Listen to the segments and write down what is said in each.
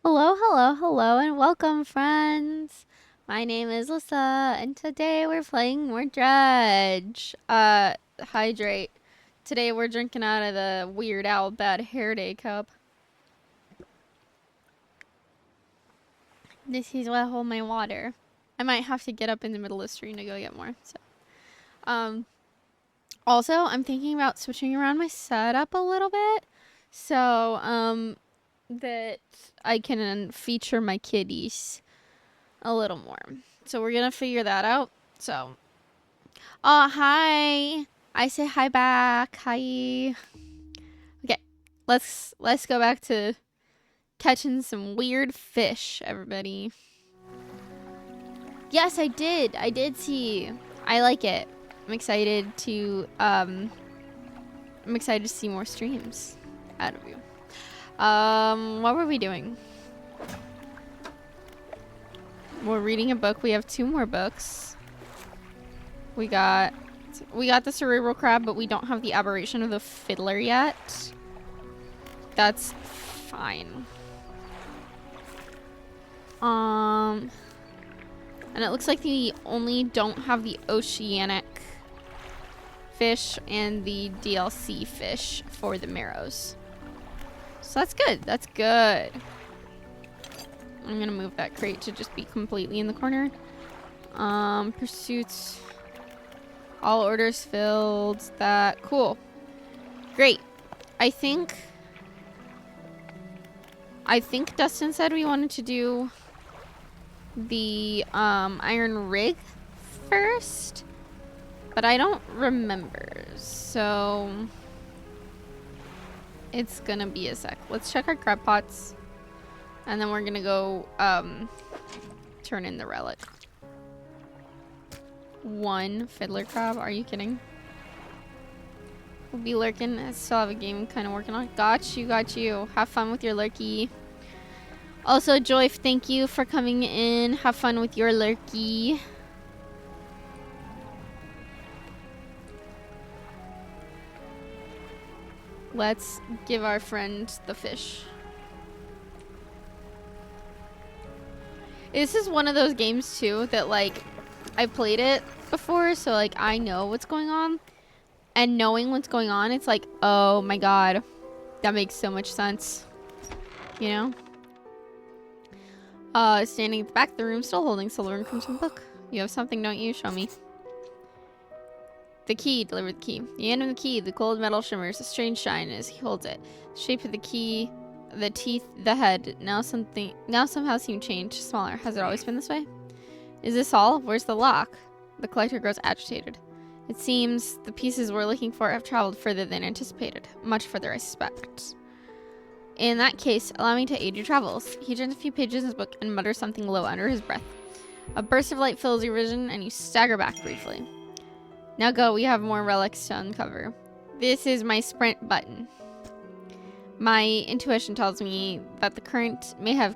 Hello, hello, hello, and welcome, friends. My name is Lissa, and today we're playing more Dredge. Hydrate. Today we're drinking out of the Weird Owl Bad Hair Day cup. This is what I hold my water. I might have to get up in the middle of the stream to go get more. Also, I'm thinking about switching around my setup a little bit, so that I can feature my kitties a little more. So we're gonna figure that out. So, oh hi. I say hi back. Hi. Okay, let's go back to catching some weird fish, everybody. Yes, I did. I did see. I like it. I'm excited to see more streams out of you. What were we doing? We're reading a book. We have 2 more books. We got the cerebral crab, but we don't have the aberration of the fiddler yet. That's fine. And it looks like we only don't have the oceanic fish and the DLC fish for the marrows. So that's good. That's good. I'm gonna move that crate to just be completely in the corner. Pursuits. All orders filled. That cool. Great. I think Dustin said we wanted to do the iron rig first, but I don't remember, so it's gonna be a sec. Let's check our crab pots, and then we're gonna go turn in the relic. 1 fiddler crab, are you kidding? We'll be lurking. I still have a game kind of working on. Got you. Have fun with your lurky. Also, Joy, thank you for coming in. Have fun with your lurky. Let's give our friend the fish. This is one of those games, too, that, like, I played it before, so, like, I know what's going on. And knowing what's going on, it's like, oh my god. That makes so much sense. You know? Standing at the back of the room, still holding Silver and Crimson book. You have something, don't you? Show me. The key. Deliver the key. The end of the key. The cold metal shimmers. A strange shine as he holds it. The shape of the key. The teeth. The head. Now somehow seem changed. Smaller. Has it always been this way? Is this all? Where's the lock? The collector grows agitated. It seems the pieces we're looking for have traveled further than anticipated. Much further, I suspect. In that case, allow me to aid your travels. He turns a few pages in his book and mutters something low under his breath. A burst of light fills your vision, and you stagger back briefly. Now go, we have more relics to uncover. This is my sprint button. My intuition tells me that the current may have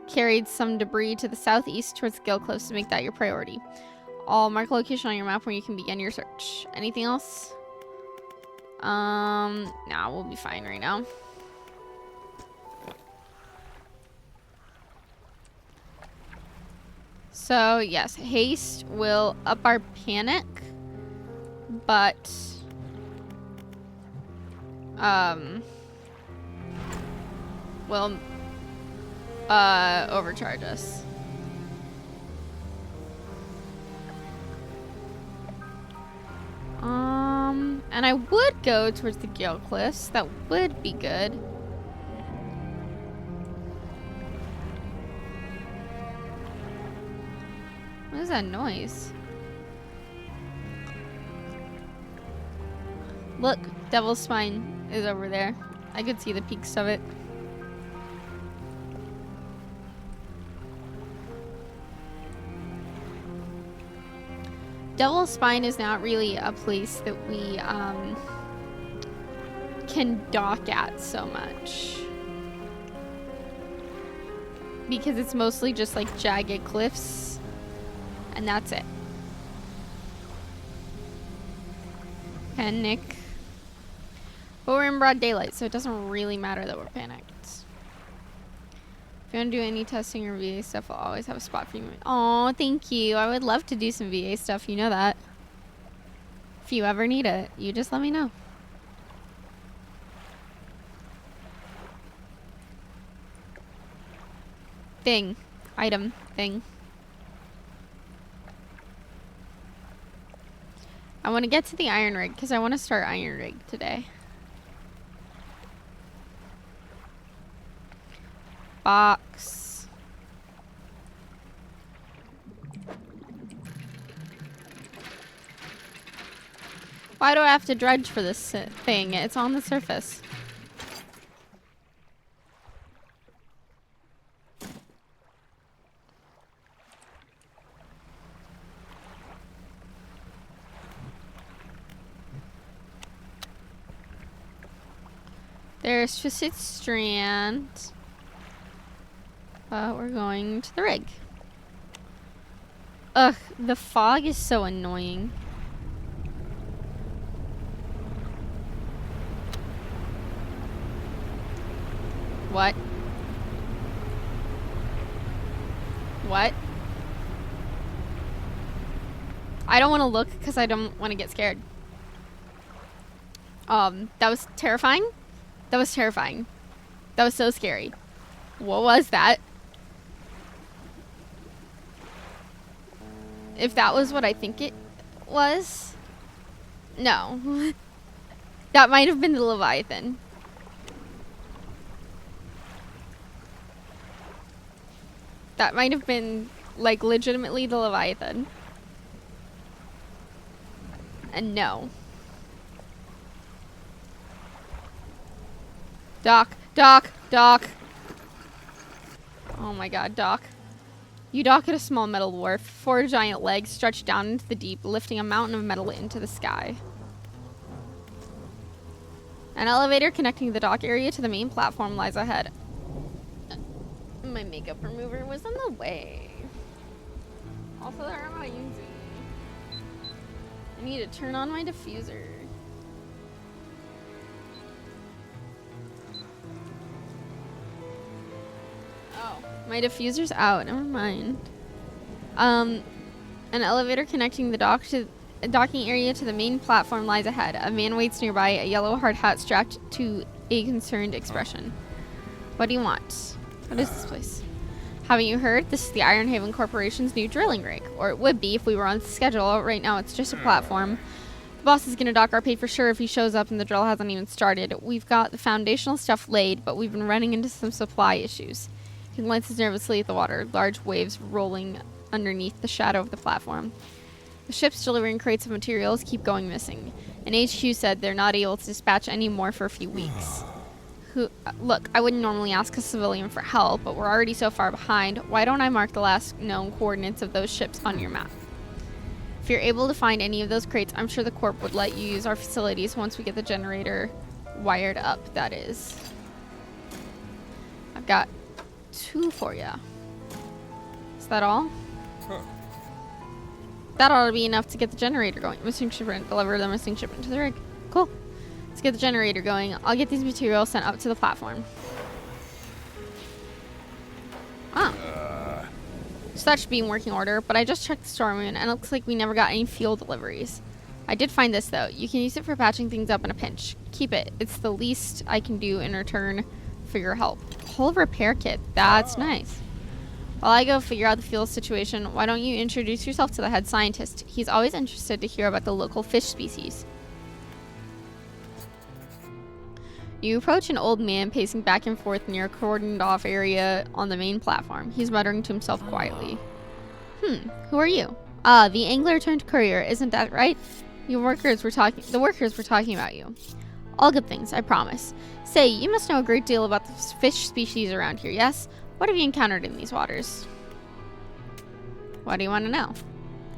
carried some debris to the southeast towards the Gill Cliffs to make that your priority. I'll mark a location on your map where you can begin your search. Anything else? Nah, we'll be fine right now. So, yes, haste will up our panic, but will overcharge us. And I would go towards the Gale Cliffs. That would be good. What is that noise? Look, Devil's Spine is over there. I could see the peaks of it. Devil's Spine is not really a place that we can dock at so much, because it's mostly just like jagged cliffs, and that's it. Panic. But we're in broad daylight, so it doesn't really matter that we're panicked. you want to do any testing or VA stuff, I'll always have a spot for you. Oh, thank you. I would love to do some VA stuff. You know that. If you ever need it, you just let me know. Thing. Item. Thing. I want to get to the iron rig because I want to start iron rig today. Box. Why do I have to dredge for this thing? It's on the surface. There's Twisted Strand. We're going to the rig. Ugh, the fog is so annoying. What? What? I don't want to look because I don't want to get scared. That was terrifying. That was terrifying. That was so scary. What was that? If that was what I think it was, no. That might have been the Leviathan. That might have been, like, legitimately the Leviathan. And no. Doc, Doc, Doc. Oh my god, Doc. You dock at a small metal wharf. 4 giant legs stretched down into the deep, lifting a mountain of metal into the sky. An elevator connecting the dock area to the main platform lies ahead. My makeup remover was in the way. Also, there am I using. I need to turn on my diffuser. Oh, my diffuser's out. Never mind. An elevator connecting the docking area to the main platform lies ahead. A man waits nearby, a yellow hard hat strapped to a concerned expression. What do you want? What is this place? Haven't you heard? This is the Ironhaven Corporation's new drilling rig. Or it would be if we were on schedule. Right now it's just a platform. The boss is going to dock our pay for sure if he shows up and the drill hasn't even started. We've got the foundational stuff laid, but we've been running into some supply issues. He glances nervously at the water, large waves rolling underneath the shadow of the platform. The ships delivering crates of materials keep going missing. And HQ said they're not able to dispatch any more for a few weeks. Look, I wouldn't normally ask a civilian for help, but we're already so far behind. Why don't I mark the last known coordinates of those ships on your map? If you're able to find any of those crates, I'm sure the Corp would let you use our facilities once we get the generator wired up, that is. I've got 2 for you. Is that all? Huh. That ought to be enough to get the generator going. Missing shipment, deliver the missing shipment to the rig. Cool. Let's get the generator going. I'll get these materials sent up to the platform. Oh. So that should be in working order, but I just checked the storeroom and it looks like we never got any fuel deliveries. I did find this though. You can use it for patching things up in a pinch. Keep it. It's the least I can do in return for your help. Whole repair kit. That's nice. While I go figure out the fuel situation, why don't you introduce yourself to the head scientist? He's always interested to hear about the local fish species. You approach an old man pacing back and forth near a cordoned off area on the main platform. He's muttering to himself quietly. Who are you? Ah, the angler turned courier, isn't that right? The workers were talking about you. All good things, I promise. Say, you must know a great deal about the fish species around here, yes? What have you encountered in these waters? What do you want to know?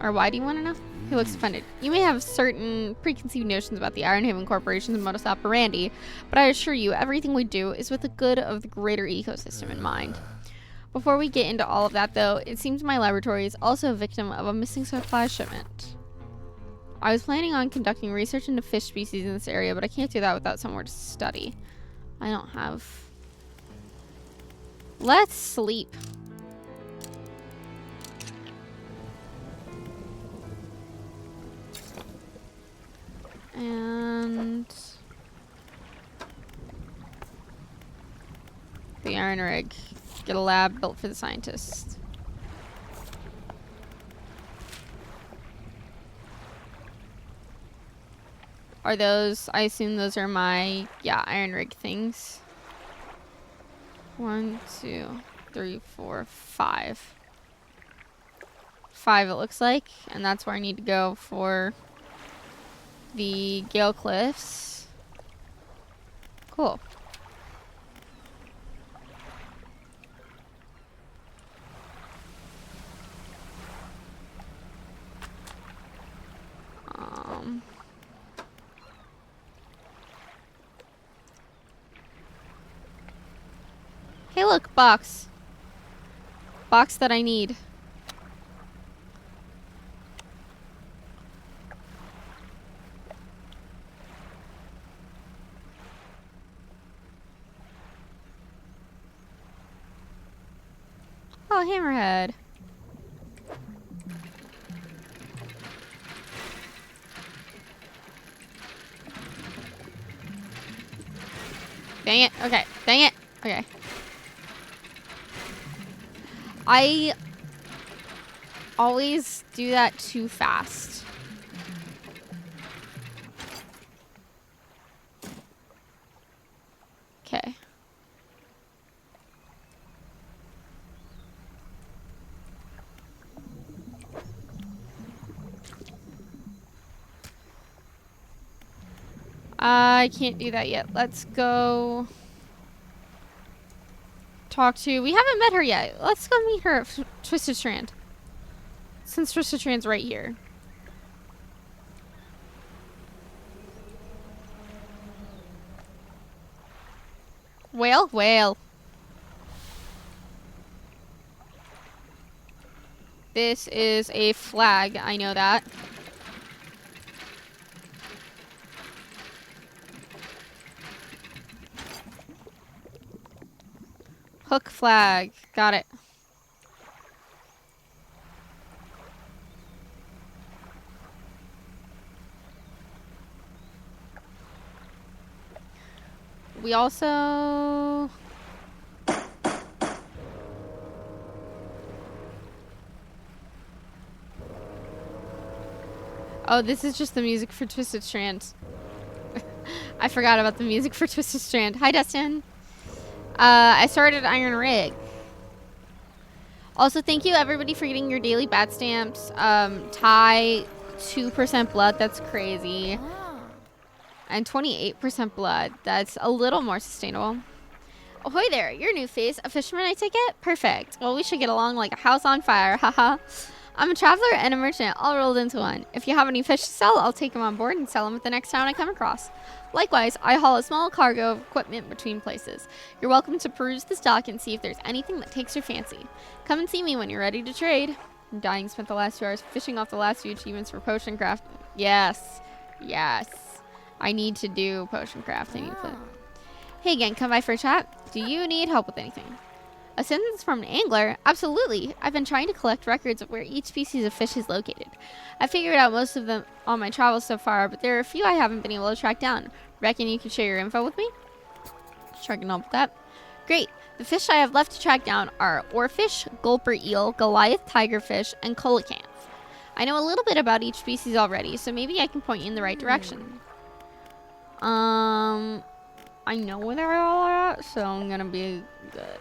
Or why do you want to know? He looks offended. You may have certain preconceived notions about the Ironhaven Corporation's modus operandi, but I assure you, everything we do is with the good of the greater ecosystem in mind. Before we get into all of that, though, it seems my laboratory is also a victim of a missing supply shipment. I was planning on conducting research into fish species in this area, but I can't do that without somewhere to study. I don't have Let's sleep. And the iron rig. Get a lab built for the scientists. Are those, I assume those are my, yeah, iron rig things. 1, 2, 3, 4, 5. 5 it looks like, and that's where I need to go for the Gale Cliffs. Cool. Hey look, box. Box that I need. Oh, hammerhead. Dang it. Okay. Dang it. Okay. I always do that too fast. Okay. I can't do that yet. Let's go talk to... We haven't met her yet. Let's go meet her at Twisted Strand. Since Twisted Strand's right here. Whale? Whale. This is a flag. I know that. Hook flag. Got it. We also... Oh, this is just the music for Twisted Strand. I forgot about the music for Twisted Strand. Hi, Dustin. I started Iron Rig. Also, thank you everybody for getting your daily bat stamps. Ty, 2% blood. That's crazy. And 28% blood. That's a little more sustainable. Ahoy there, you're a new face. A fisherman, I take it? Perfect. Well, we should get along like a house on fire. Haha. I'm a traveler and a merchant, all rolled into one. If you have any fish to sell, I'll take them on board and sell them at the next town I come across. Likewise, I haul a small cargo of equipment between places. You're welcome to peruse the stock and see if there's anything that takes your fancy. Come and see me when you're ready to trade. I'm dying, spent the last 2 hours fishing off the last few achievements for potion craft. Yes. Yes. I need to do potion craft. I need to play. Hey again, come by for a chat. Do you need help with anything? A sentence from an angler? Absolutely. I've been trying to collect records of where each species of fish is located. I figured out most of them on my travels so far, but there are a few I haven't been able to track down. Reckon you could share your info with me? Sure, I can help with that. Great. The fish I have left to track down are oarfish, gulper eel, Goliath tigerfish, and coelacanth. I know a little bit about each species already, so maybe I can point you in the right direction. I know where they're all at, so I'm gonna be good.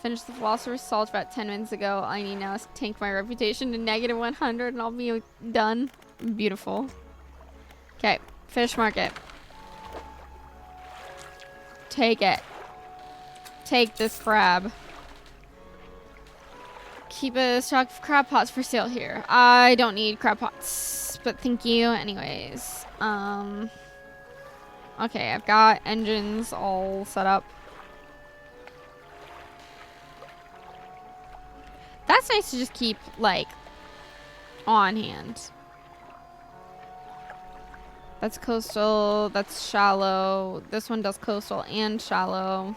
Finished the Philosopher's Salt about 10 minutes ago. I need now to tank my reputation to -100 and I'll be done. Beautiful. Okay, fish market. Take it. Take this crab. Keep a stock of crab pots for sale here. I don't need crab pots, but thank you anyways. Okay, I've got engines all set up. That's nice to just keep, like, on hand. That's coastal, that's shallow. This one does coastal and shallow.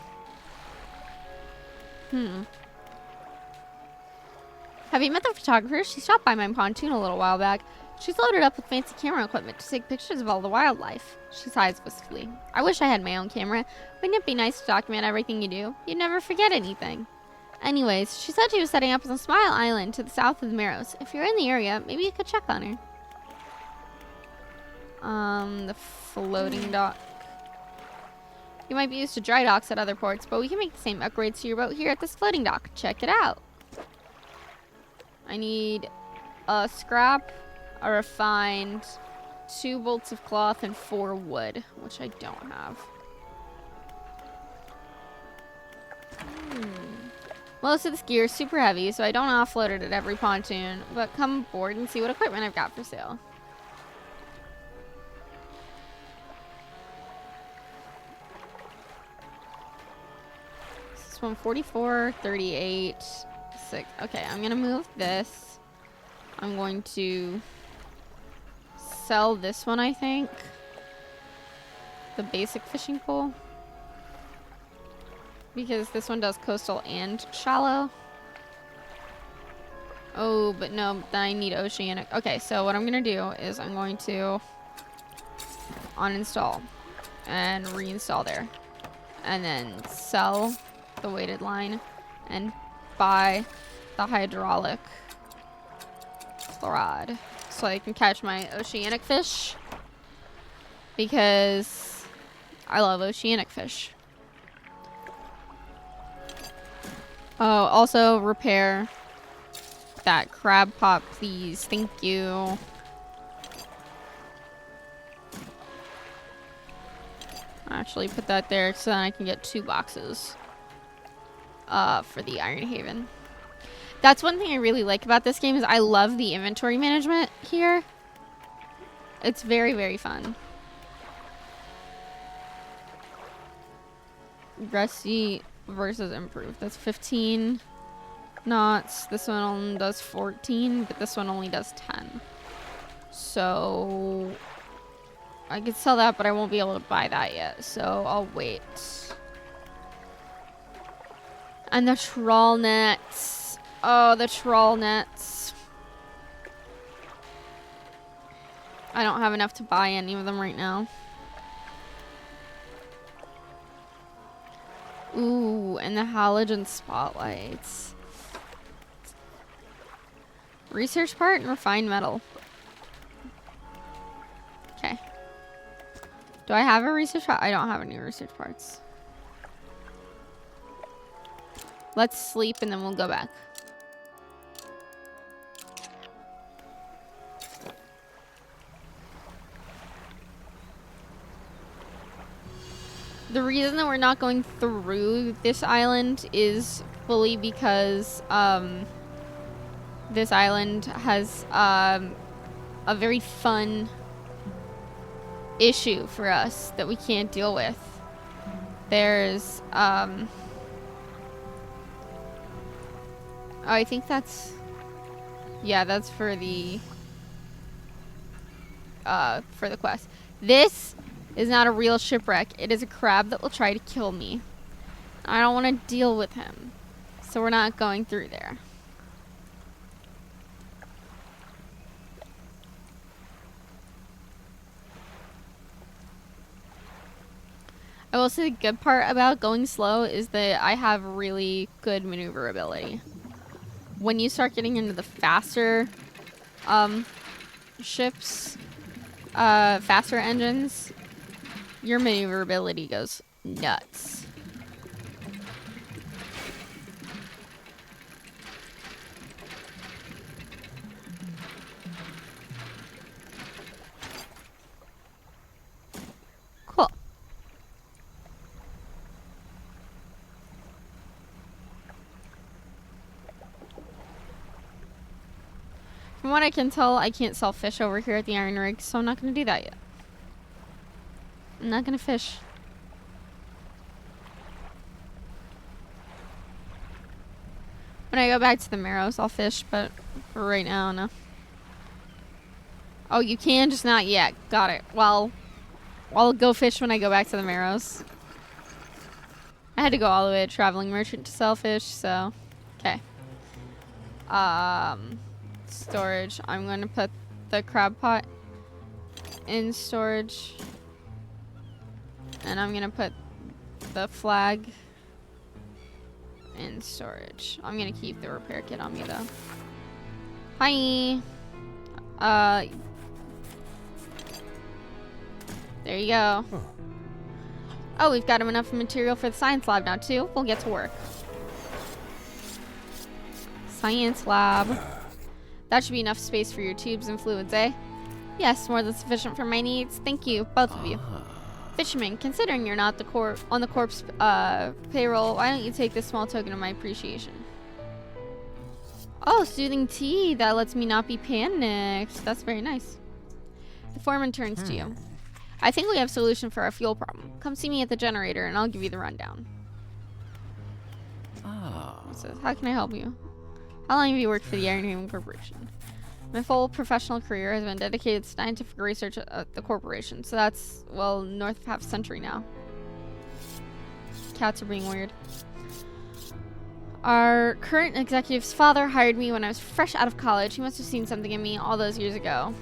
Have you met the photographer? She stopped by my pontoon a little while back. She's loaded up with fancy camera equipment to take pictures of all the wildlife. She sighs wistfully. I wish I had my own camera. Wouldn't it be nice to document everything you do? You'd never forget anything. Anyways, she said she was setting up on Smile Island to the south of the Narrows. If you're in the area, maybe you could check on her. The floating dock. You might be used to dry docks at other ports, but we can make the same upgrades to your boat here at this floating dock. Check it out. I need a scrap, a refined, 2 bolts of cloth, and 4 wood, which I don't have. Most of this gear is super heavy, so I don't offload it at every pontoon, but come aboard and see what equipment I've got for sale. This is 144, 38, 6. Okay, I'm gonna move this. I'm going to sell this one, I think. The basic fishing pole. Because this one does coastal and shallow. Oh, but no, then I need oceanic. Okay, so what I'm going to do is I'm going to uninstall and reinstall there. And then sell the weighted line and buy the hydraulic rod. So I can catch my oceanic fish. Because I love oceanic fish. Oh, also repair that crab pot, please. Thank you. Actually, put that there so then I can get 2 boxes for the Iron Haven. That's one thing I really like about this game is I love the inventory management here. It's very, very fun. Rusty versus improved. That's 15 knots. This one only does 14, but this one only does 10. So I could sell that, but I won't be able to buy that yet. So I'll wait. And the trawl nets. Oh, the trawl nets. I don't have enough to buy any of them right now. Ooh, and the halogen spotlights. Research part and refined metal. Okay. Do I have a research part? I don't have any research parts. Let's sleep and then we'll go back. The reason that we're not going through this island is fully because this island has a very fun issue for us that we can't deal with. There's oh, I think that's, yeah, that's for the quest. This is not a real shipwreck. It is a crab that will try to kill me. I don't want to deal with him. So we're not going through there. I will say the good part about going slow is that I have really good maneuverability. When you start getting into the faster ships, faster engines, your maneuverability goes nuts. Cool. From what I can tell, I can't sell fish over here at the Iron Rig, so I'm not going to do that yet. I'm not gonna fish. When I go back to the Marrows, I'll fish, but for right now, no. Oh, you can, just not yet. Got it. Well, I'll go fish when I go back to the Marrows. I had to go all the way to traveling merchant to sell fish, so okay. Storage. I'm going to put the crab pot in storage. And I'm going to put the flag in storage. I'm going to keep the repair kit on me, though. Hi. There you go. Huh. Oh, we've got enough material for the science lab now, too. We'll get to work. Science lab. That should be enough space for your tubes and fluids, eh? Yes, more than sufficient for my needs. Thank you, both of you. Fisherman, considering you're not on the corpse payroll, why don't you take this small token of my appreciation? Oh, soothing tea. That lets me not be panicked. That's very nice. The foreman turns to you. I think we have a solution for our fuel problem. Come see me at the generator and I'll give you the rundown. So, how can I help you? How long have you worked for the Iron Haven Corporation? My full professional career has been dedicated to scientific research at the corporation. So that's, well, north of half a century now. Cats are being weird. Our current executive's father hired me when I was fresh out of college. He must have seen something in me all those years ago.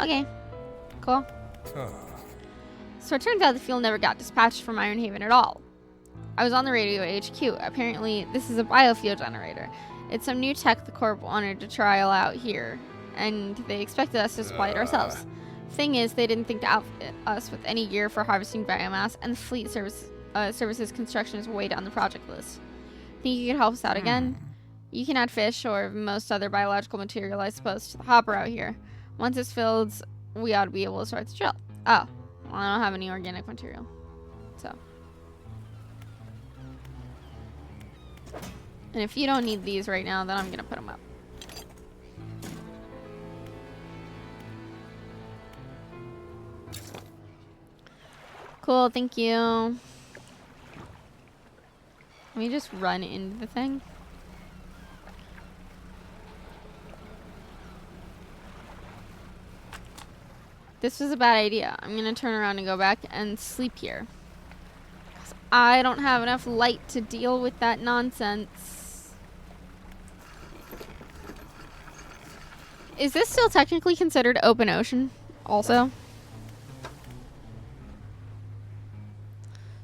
Okay. Cool. So it turns out the fuel never got dispatched from Iron Haven at all. I was on the radio at HQ. Apparently, this is a biofuel generator. It's some new tech the Corp wanted to trial out here, and they expected us to supply it ourselves. Thing is, they didn't think to outfit us with any gear for harvesting biomass, and the fleet services construction is way down the project list. Think you could help us out again? You can add fish or most other biological material, I suppose, to the hopper out here. Once it's filled, we ought to be able to start the drill. Oh, well, I don't have any organic material, so. And if you don't need these right now, then I'm gonna put them up. Cool, thank you. Let me just run into the thing. This was a bad idea. I'm gonna turn around and go back and sleep here. 'Cause I don't have enough light to deal with that nonsense. Is this still technically considered open ocean also?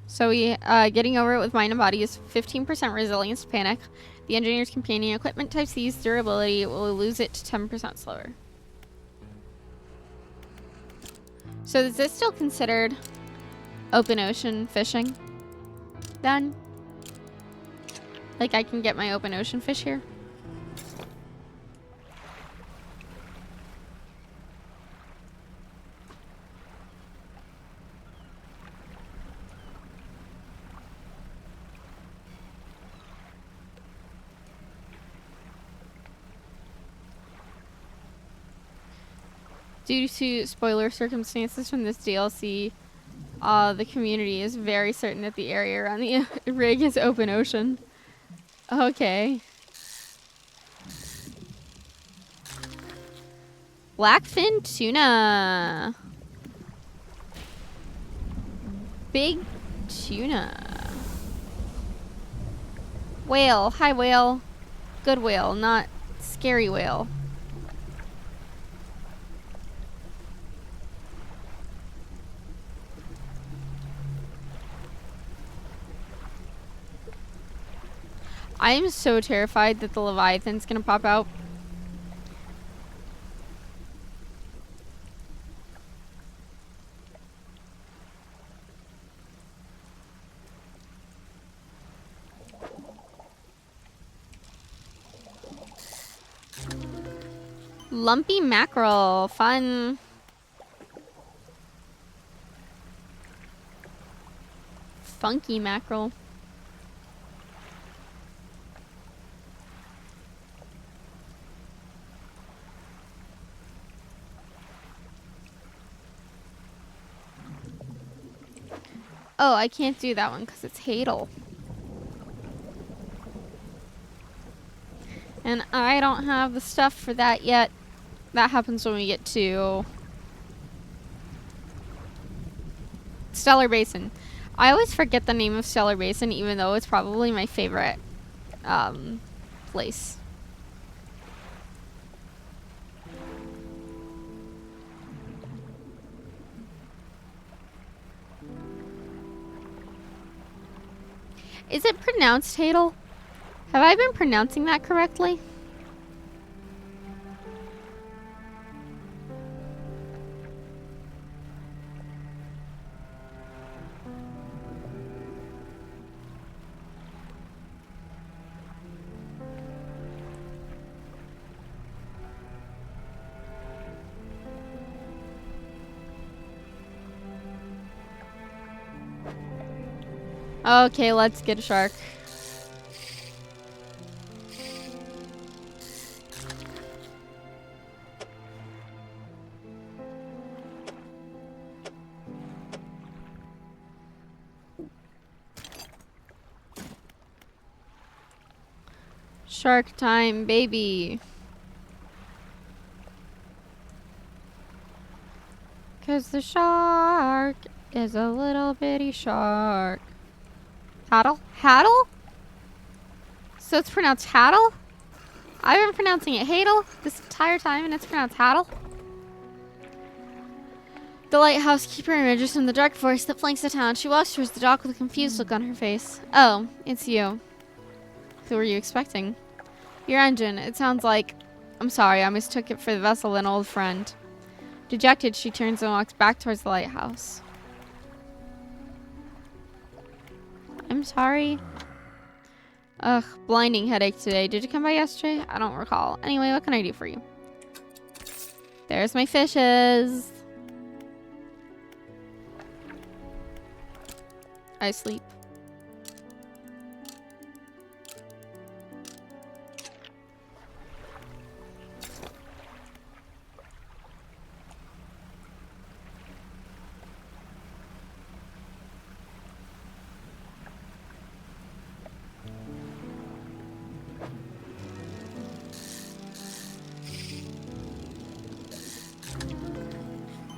So we, getting over it with mind and body is 15% resilience to panic. The engineer's companion equipment type C's durability will lose it to 10% slower. So is this still considered open ocean fishing then? Like I can get my open ocean fish here? Due to spoiler circumstances from this DLC, the community is very certain that the area around the rig is open ocean. Okay. Blackfin tuna. Big tuna. Whale. Hi, whale. Good whale, not scary whale. I am so terrified that the Leviathan's gonna pop out. Lumpy mackerel, fun. Funky mackerel. Oh, I can't do that one because it's Hadal. And I don't have the stuff for that yet. That happens when we get to Stellar Basin. I always forget the name of Stellar Basin, even though it's probably my favorite place. Is it pronounced Hadel? Have I been pronouncing that correctly? Okay, let's get a shark. Shark time, baby. 'Cause the shark is a little bitty shark. Haddle? Haddle? So it's pronounced Haddle? I've been pronouncing it Hadel this entire time and it's pronounced Haddle. The lighthouse keeper emerges from the dark forest that flanks the town. She walks towards the dock with a confused look on her face. Oh, it's you. Who were you expecting? Your engine. It sounds like... I'm sorry, I mistook it for the vessel of an old friend. Dejected, she turns and walks back towards the lighthouse. I'm sorry. Ugh, blinding headache today. Did you come by yesterday? I don't recall. Anyway, what can I do for you? There's my fishes. I sleep.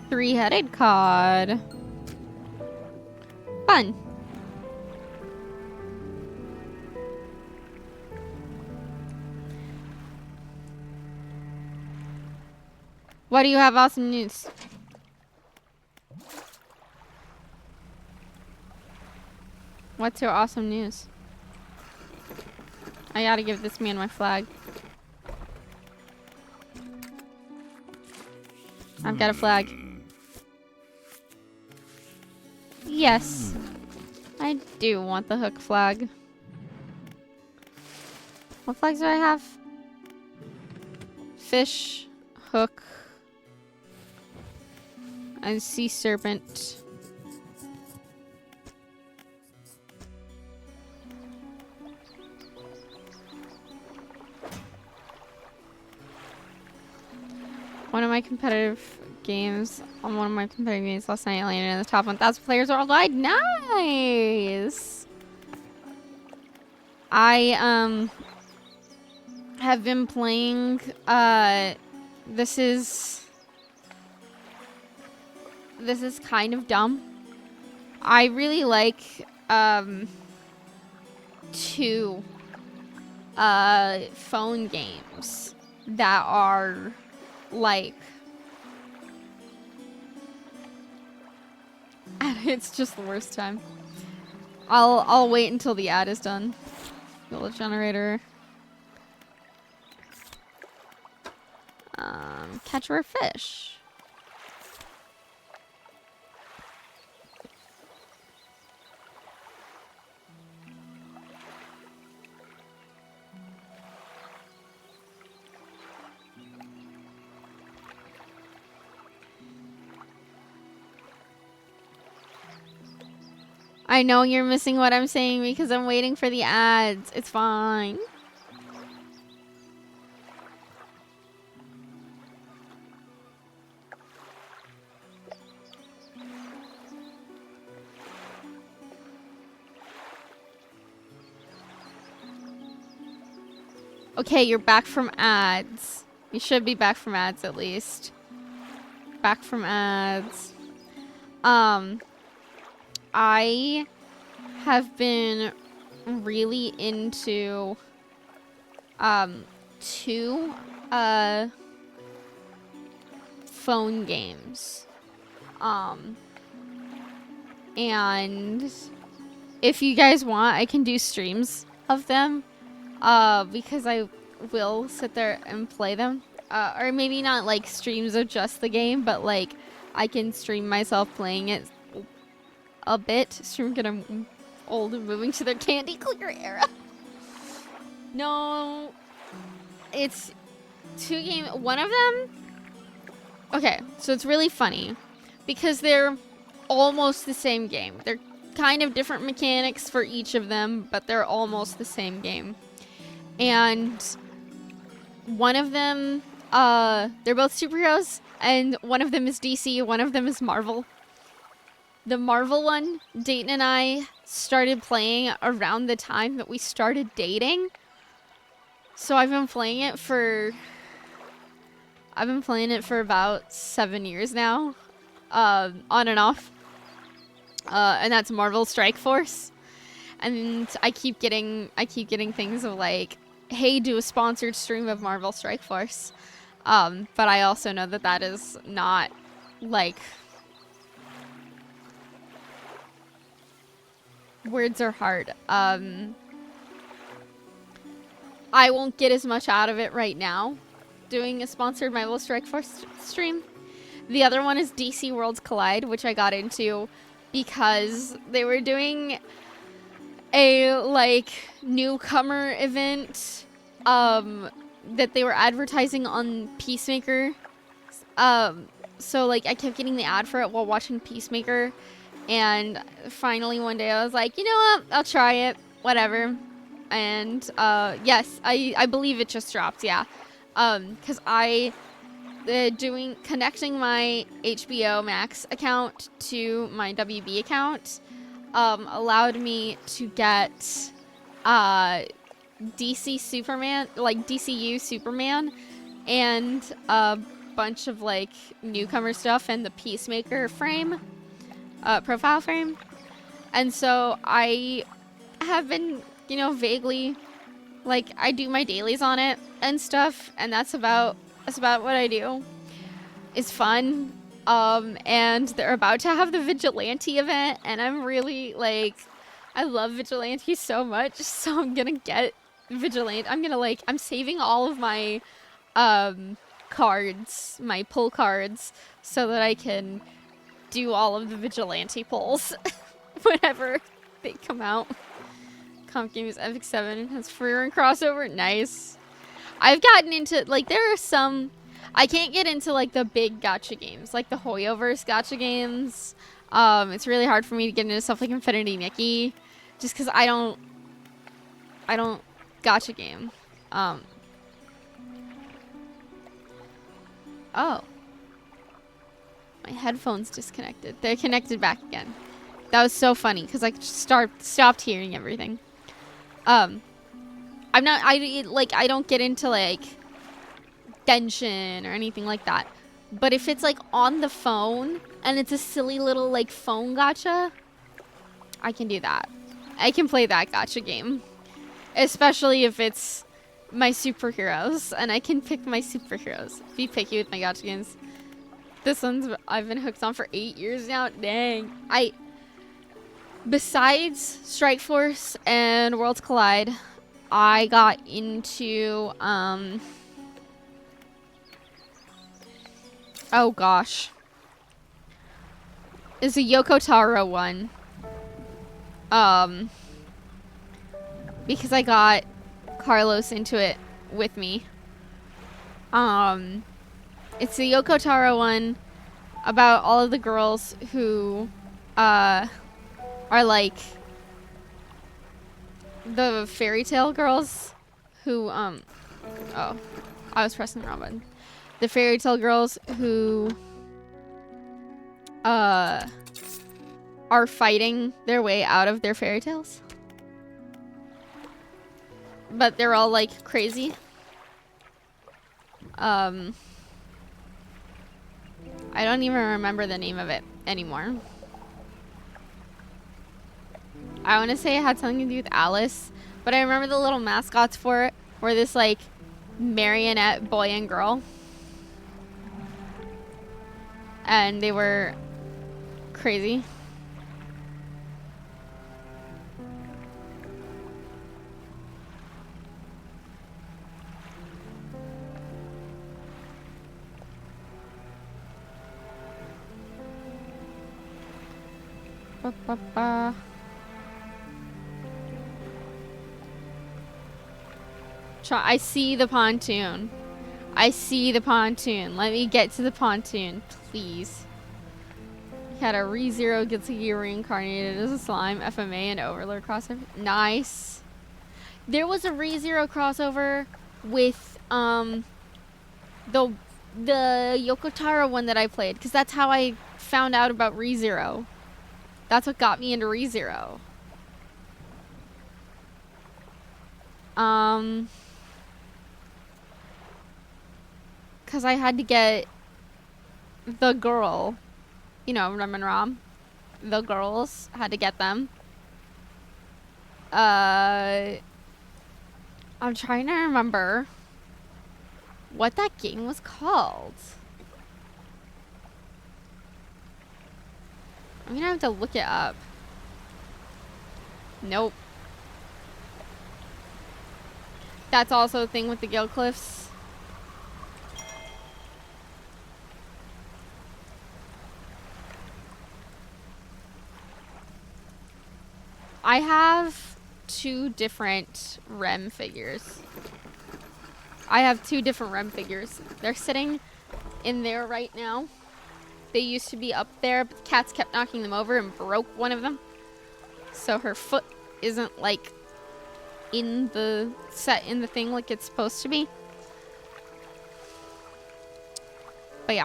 Three-headed cod. Fun. Why do you have awesome news? What's your awesome news? I gotta give this man my flag. I've got a flag. Yes. I do want the hook flag. What flags do I have? Fish, hook, and sea serpent. One of my competitive games, on one of my competitive games last night, I landed in the top 1,000 players worldwide. Nice! I, have been playing, this is kind of dumb. I really like, two, phone games that are, like, it's just the worst time. I'll wait until the ad is done. Fuel generator. Catch rare fish. I know you're missing what I'm saying because I'm waiting for the ads. It's fine. Okay, you're back from ads. You should be back from ads at least. Back from ads. I have been really into two phone games. And if you guys want, I can do streams of them. Because I will sit there and play them. Or maybe not like streams of just the game, but like I can stream myself playing it a bit. Stream get I'm old and moving to their Candy Clear era. No, it's two games. One of them. Okay, so it's really funny because they're almost the same game. They're kind of different mechanics for each of them, but they're almost the same game. And one of them, they're both superheroes, and one of them is DC, one of them is Marvel. The Marvel one, Dayton and I started playing around the time that we started dating. So I've been playing it for about 7 years now, on and off. And that's Marvel Strike Force. And I keep getting things of like, hey, do a sponsored stream of Marvel Strike Force. But I also know that that is not like, words are hard. I won't get as much out of it right now doing a sponsored Marvel Strike Force stream. The other one is DC Worlds Collide, which I got into because they were doing a like newcomer event that they were advertising on Peacemaker. So like I kept getting the ad for it while watching Peacemaker, and finally one day I was like, you know what, I'll try it, whatever. And yes, I believe it just dropped, yeah. Because connecting my HBO Max account to my WB account allowed me to get DC Superman, like DCU Superman, and a bunch of like newcomer stuff and the Peacemaker frame, profile frame. And so I have been, you know, vaguely, like, I do my dailies on it and stuff, and that's about what I do. It's fun. And they're about to have the Vigilante event, and I'm really, like, I love Vigilante so much, so I'm gonna get Vigilante. I'm saving all of my, cards, my pull cards, so that I can do all of the Vigilante pulls whenever they come out. Comp Games Epic 7 has free run crossover. Nice. I've gotten into, like, there are some, I can't get into, like, the big gacha games, like the Hoyoverse gacha games. It's really hard for me to get into stuff like Infinity Nikki, just because I don't gacha game. Oh. My headphones disconnected. They're connected back again. That was so funny, because I stopped hearing everything. I don't get into, like, Genshin or anything like that. But if it's, like, on the phone, and it's a silly little, like, phone gacha, I can do that. I can play that gacha game. Especially if it's my superheroes, and I can pick my superheroes. Be picky with my gacha games. This one's I've been hooked on for 8 years now. Dang. Besides Strike Force and Worlds Collide, I got into, oh gosh. It's a Yoko Taro one. Because I got Carlos into it with me. It's the Yoko Taro one about all of the girls who, are like the fairy tale girls who, oh, I was pressing the wrong button. The fairy tale girls who, are fighting their way out of their fairy tales. But they're all like crazy. I don't even remember the name of it anymore. I want to say it had something to do with Alice, but I remember the little mascots for it were this like marionette boy and girl, and they were crazy. Ba, ba, ba. I see the pontoon. I see the pontoon. Let me get to the pontoon, please. He had a ReZero Giltigi reincarnated as a slime, FMA, and Overlord crossover. Nice. There was a ReZero crossover with the Yoko Taro one that I played, because that's how I found out about ReZero. That's what got me into ReZero. Because I had to get the girl, you know, Rum and Rom. The girls, had to get them. I'm trying to remember what that game was called. I'm gonna have to look it up. Nope. That's also a thing with the Gill Cliffs. I have 2 different REM figures. I have 2 different REM figures. They're sitting in there right now. They used to be up there, but the cats kept knocking them over and broke one of them. So her foot isn't like in the set in the thing like it's supposed to be. But yeah.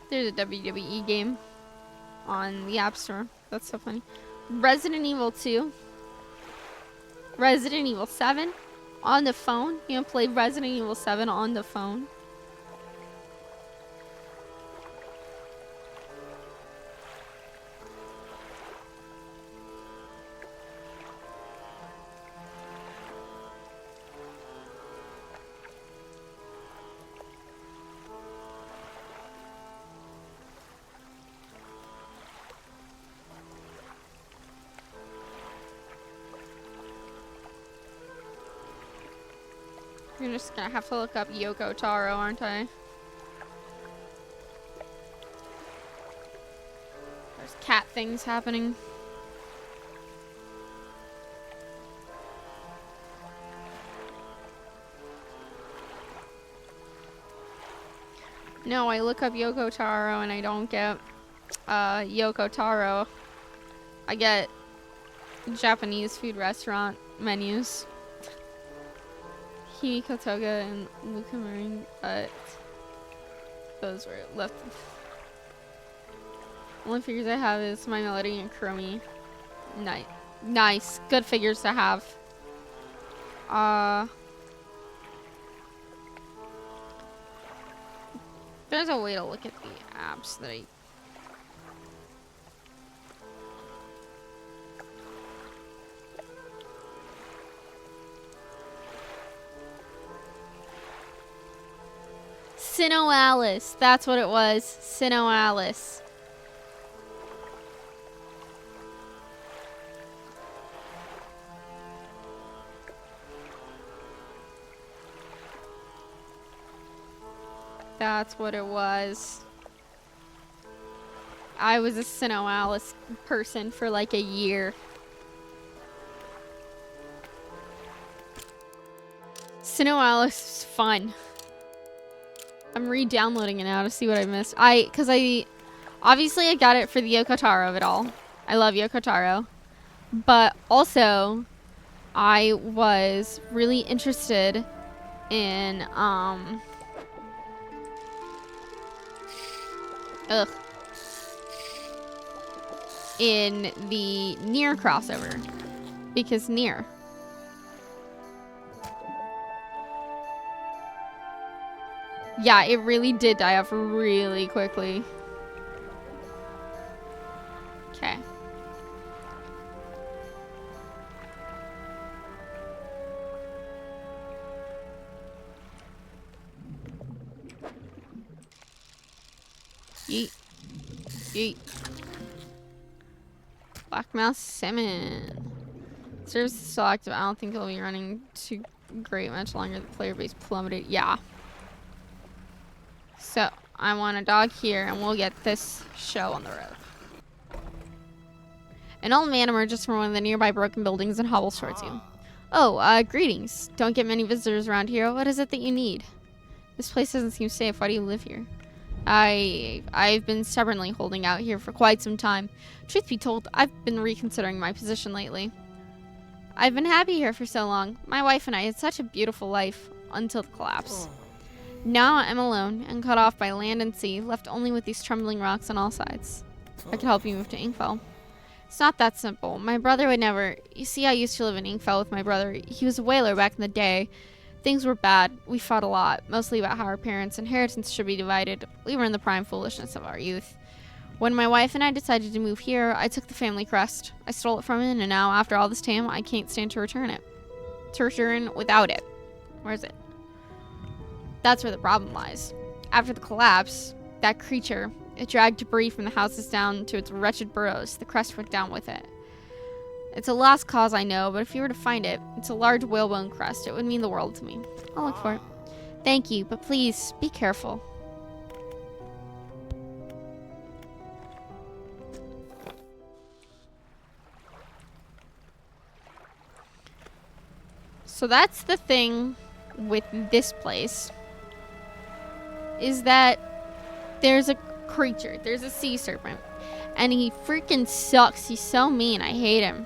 There's a WWE game on the App Store. That's so funny. Resident Evil 2. Resident Evil 7 on the phone. You can play Resident Evil 7 on the phone. You're just gonna have to look up Yoko Taro, aren't I? There's cat things happening. No, I look up Yoko Taro and I don't get Yoko Taro. I get Japanese food restaurant menus. Himiko Toga and Luca Marine, but those were left. Only figures I have is My Melody and Chromie. Nice. Good figures to have. There's a way to look at the apps that I... Sinnoh Alice. That's what it was. Sinnoh Alice. That's what it was. I was a Sinnoh Alice person for like a year. Sinnoh Alice is fun. I'm re-downloading it now to see what I missed. Obviously I got it for the Yoko Taro of it all. I love Yoko Taro. But also, I was really interested in, in the Nier crossover. Because Nier. Yeah, it really did die off really quickly. Okay. Yeet. Yeet. Black mouse salmon. Service is still active. I don't think it'll be running too great much longer. The player base plummeted. Yeah. So, I want a dog here, and we'll get this show on the road. An old man emerges from one of the nearby broken buildings and hobbles towards you. Oh, greetings. Don't get many visitors around here. What is it that you need? This place doesn't seem safe. Why do you live here? I've been stubbornly holding out here for quite some time. Truth be told, I've been reconsidering my position lately. I've been happy here for so long. My wife and I had such a beautiful life until the collapse. Now I'm alone and cut off by land and sea, left only with these trembling rocks on all sides. I could help you move to Inkfell. It's not that simple. My brother would never... You see, I used to live in Inkfell with my brother. He was a whaler back in the day. Things were bad. We fought a lot, mostly about how our parents' inheritance should be divided. We were in the prime foolishness of our youth. When my wife and I decided to move here, I took the family crest. I stole it from him, and now, after all this time, I can't stand to return it. To return without it. Where is it? That's where the problem lies. After the collapse, that creature, it dragged debris from the houses down to its wretched burrows. The crest went down with it. It's a lost cause, I know, but if you were to find it, it's a large whalebone crest. It would mean the world to me. I'll look for it. Thank you, but please, be careful. So that's the thing with this place. Is that there's a creature. There's a sea serpent. And he freaking sucks. He's so mean. I hate him.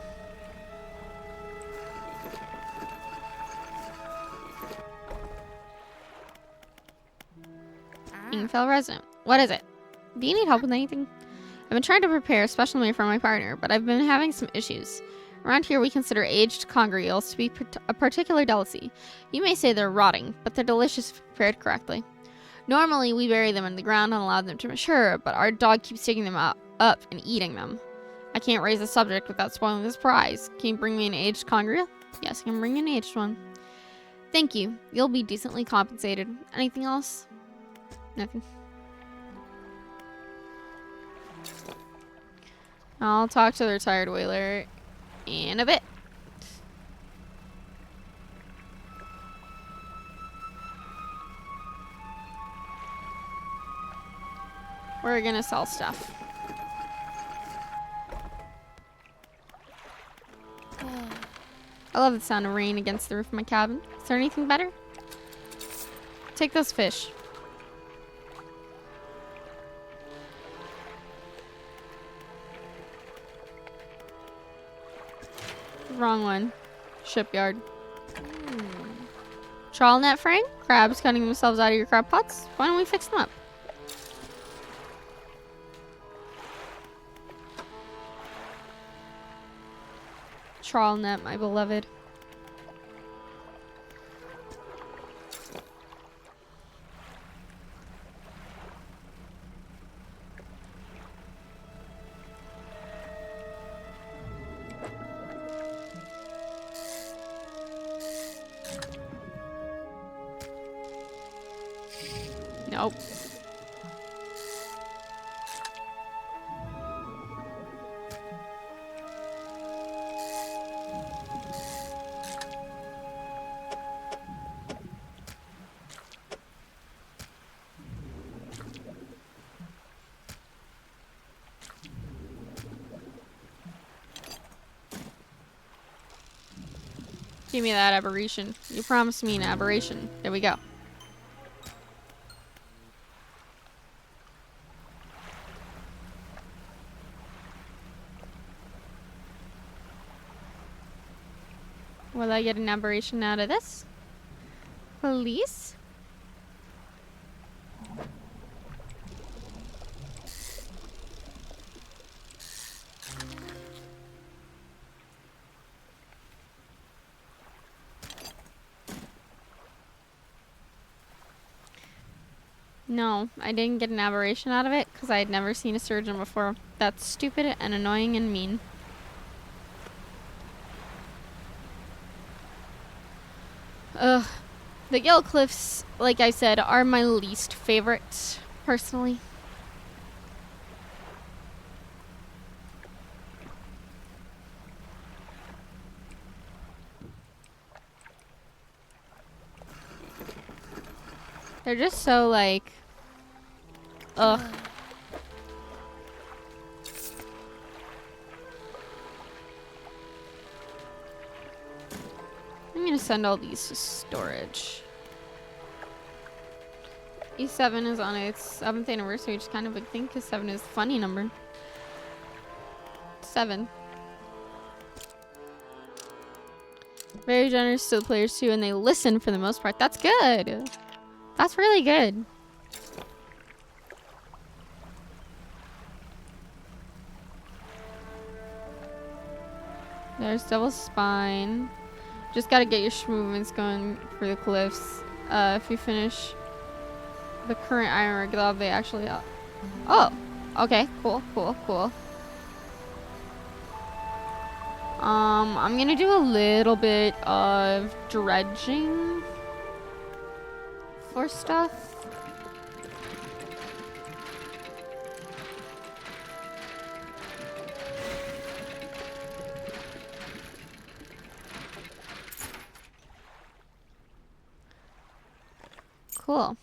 Ingfell resident. What is it? Do you need help with anything? I've been trying to prepare a special meal for my partner, but I've been having some issues. Around here, we consider aged conger eels to be a particular delicacy. You may say they're rotting, but they're delicious if prepared correctly. Normally, we bury them in the ground and allow them to mature, but our dog keeps digging them up and eating them. I can't raise the subject without spoiling the surprise. Can you bring me an aged conger eel? Yes, I can bring you an aged one. Thank you. You'll be decently compensated. Anything else? Nothing. I'll talk to the retired whaler in a bit. We're gonna sell stuff. I love the sound of rain against the roof of my cabin. Is there anything better? Take those fish. Wrong one. Shipyard. Trawl net frame? Crabs cutting themselves out of your crab pots? Why don't we fix them up? Trawl net, my beloved. Nope. Give me that aberration. You promised me an aberration. There we go. Will I get an aberration out of this? Police? No, I didn't get an aberration out of it because I had never seen a surgeon before. That's stupid and annoying and mean. Ugh. The Gale Cliffs, like I said, are my least favorite, personally. They're just so, like... Ugh. I'm gonna send all these to storage. E7 is on its 7th anniversary, which is kind of a big thing because 7 is a funny number. 7. Very generous to the players too, and they listen for the most part. That's good. That's really good. There's Devil's Spine. Just gotta get your movements going for the cliffs. If you finish the current Iron Glove, they actually... Oh! Okay, cool, cool, cool. I'm gonna do a little bit of dredging for stuff. Cool.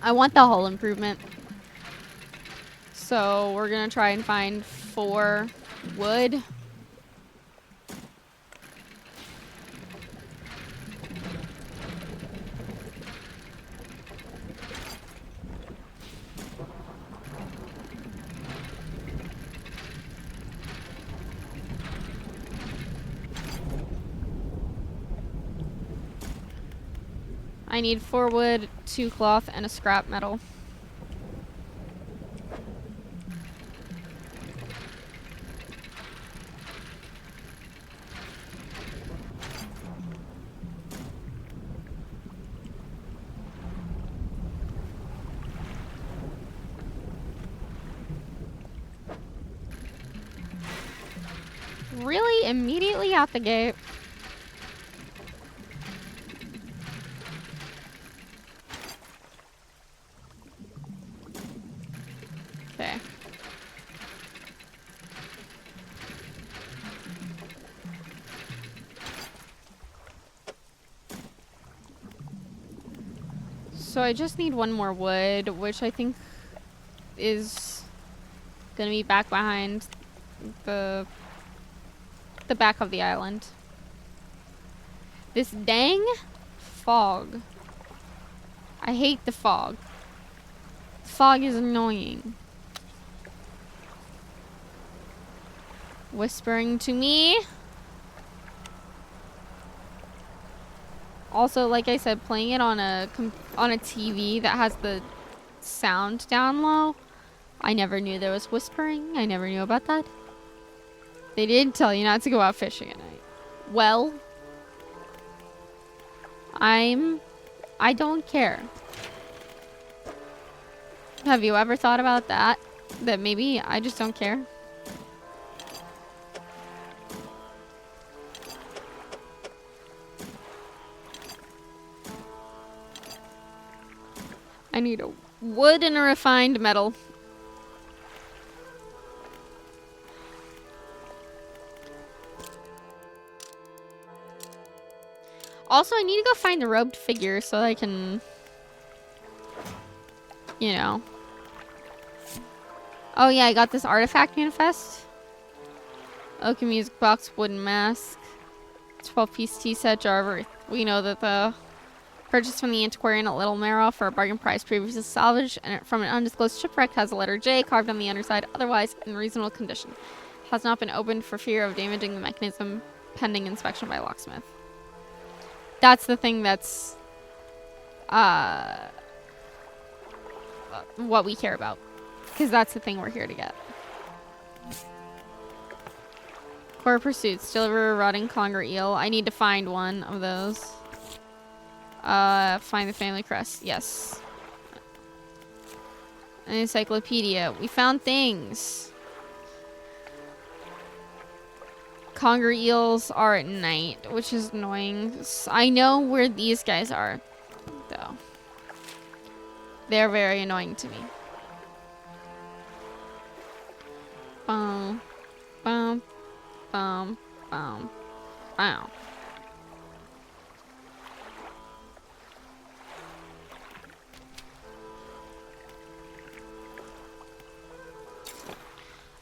I want the hull improvement. So we're gonna try and find 4 wood. I need 4 wood, 2 cloth, and a scrap metal. Really? Immediately out the gate? Okay. So I just need 1 more wood, which I think is gonna be back behind the back of the island. This dang fog. I hate the fog. The fog is annoying. Whispering to me. Also, like I said, playing it on a TV that has the sound down low. I never knew there was whispering. I never knew about that. They did tell you not to go out fishing at night. Well, I don't care. Have you ever thought about that? That maybe I just don't care? I need a wood and a refined metal. Also, I need to go find the robed figure so I can, you know. Oh yeah, I got this artifact manifest. Oak music box, wooden mask, 12-piece tea set, jar of earth. We know that the purchase from the antiquarian at Little Marrow for a bargain price, previously salvaged and from an undisclosed shipwreck, has a letter J carved on the underside, otherwise in reasonable condition. Has not been opened for fear of damaging the mechanism, pending inspection by locksmith. That's the thing that's what we care about. Because that's the thing we're here to get. Core pursuits. Deliver a rotting conger eel. I need to find one of those. Find the family crest. Yes. An encyclopedia. We found things. Conger eels are at night, which is annoying. I know where these guys are, though. They're very annoying to me. Boom, boom, boom, boom, boom.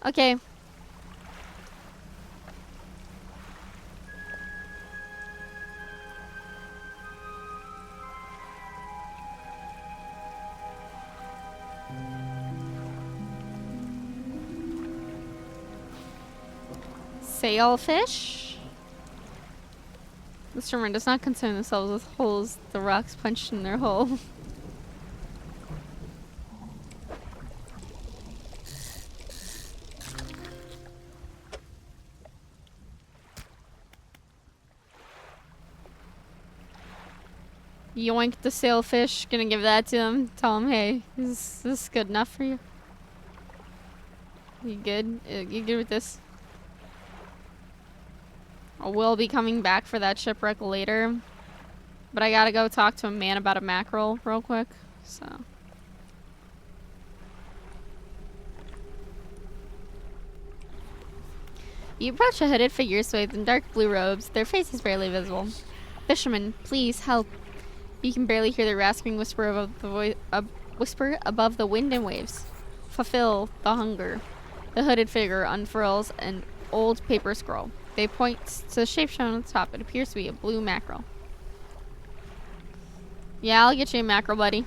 Okay. Sailfish? The swimmer does not concern themselves with holes the rocks punched in their hull. Yoink the sailfish. Gonna give that to him. Tell him, hey, is this good enough for you? You good? You good with this? I will be coming back for that shipwreck later. But I gotta go talk to a man about a mackerel real quick. So. You approach a hooded figure swathed in dark blue robes. Their face is barely visible. Fisherman, please help. You can barely hear the rasping whisper above the wind and waves. Fulfill the hunger. The hooded figure unfurls an old paper scroll. They point to the shape shown on the top. It appears to be a blue mackerel. Yeah, I'll get you a mackerel, buddy.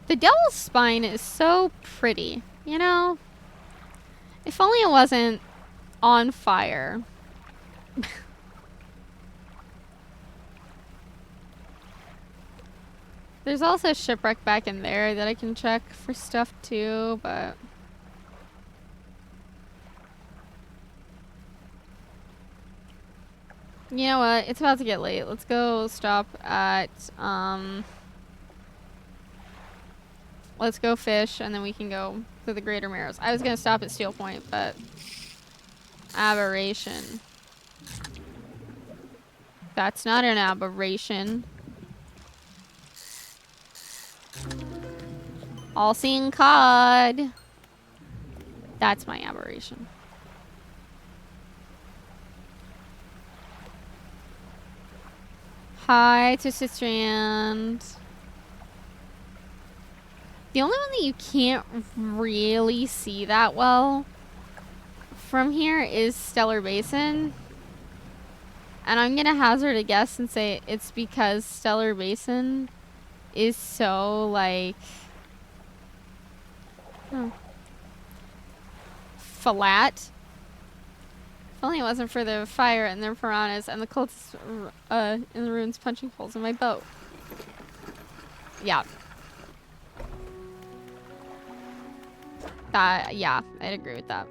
The devil's spine is so pretty, you know? If only it wasn't on fire. There's also a shipwreck back in there that I can check for stuff too, but... You know what? It's about to get late. Let's go stop at, let's go fish, and then we can go to the Greater Marrows. I was gonna stop at Steel Point, but... Aberration. That's not an aberration. All-seeing cod. That's my aberration. Hi, Twisted Strand. The only one that you can't really see that well from here is Stellar Basin. And I'm gonna hazard a guess and say it's because Stellar Basin is so, like... flat. If only it wasn't for the fire and their piranhas and the cultists in the ruins punching holes in my boat. Yeah. Yeah, I'd agree with that.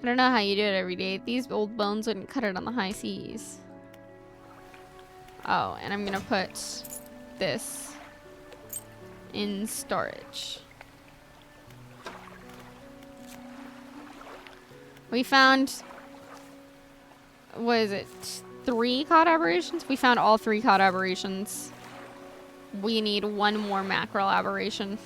I don't know how you do it every day. These old bones wouldn't cut it on the high seas. Oh, and I'm gonna put this in storage. We found, what is it, 3 cod aberrations? We found all 3 cod aberrations. We need 1 more mackerel aberration.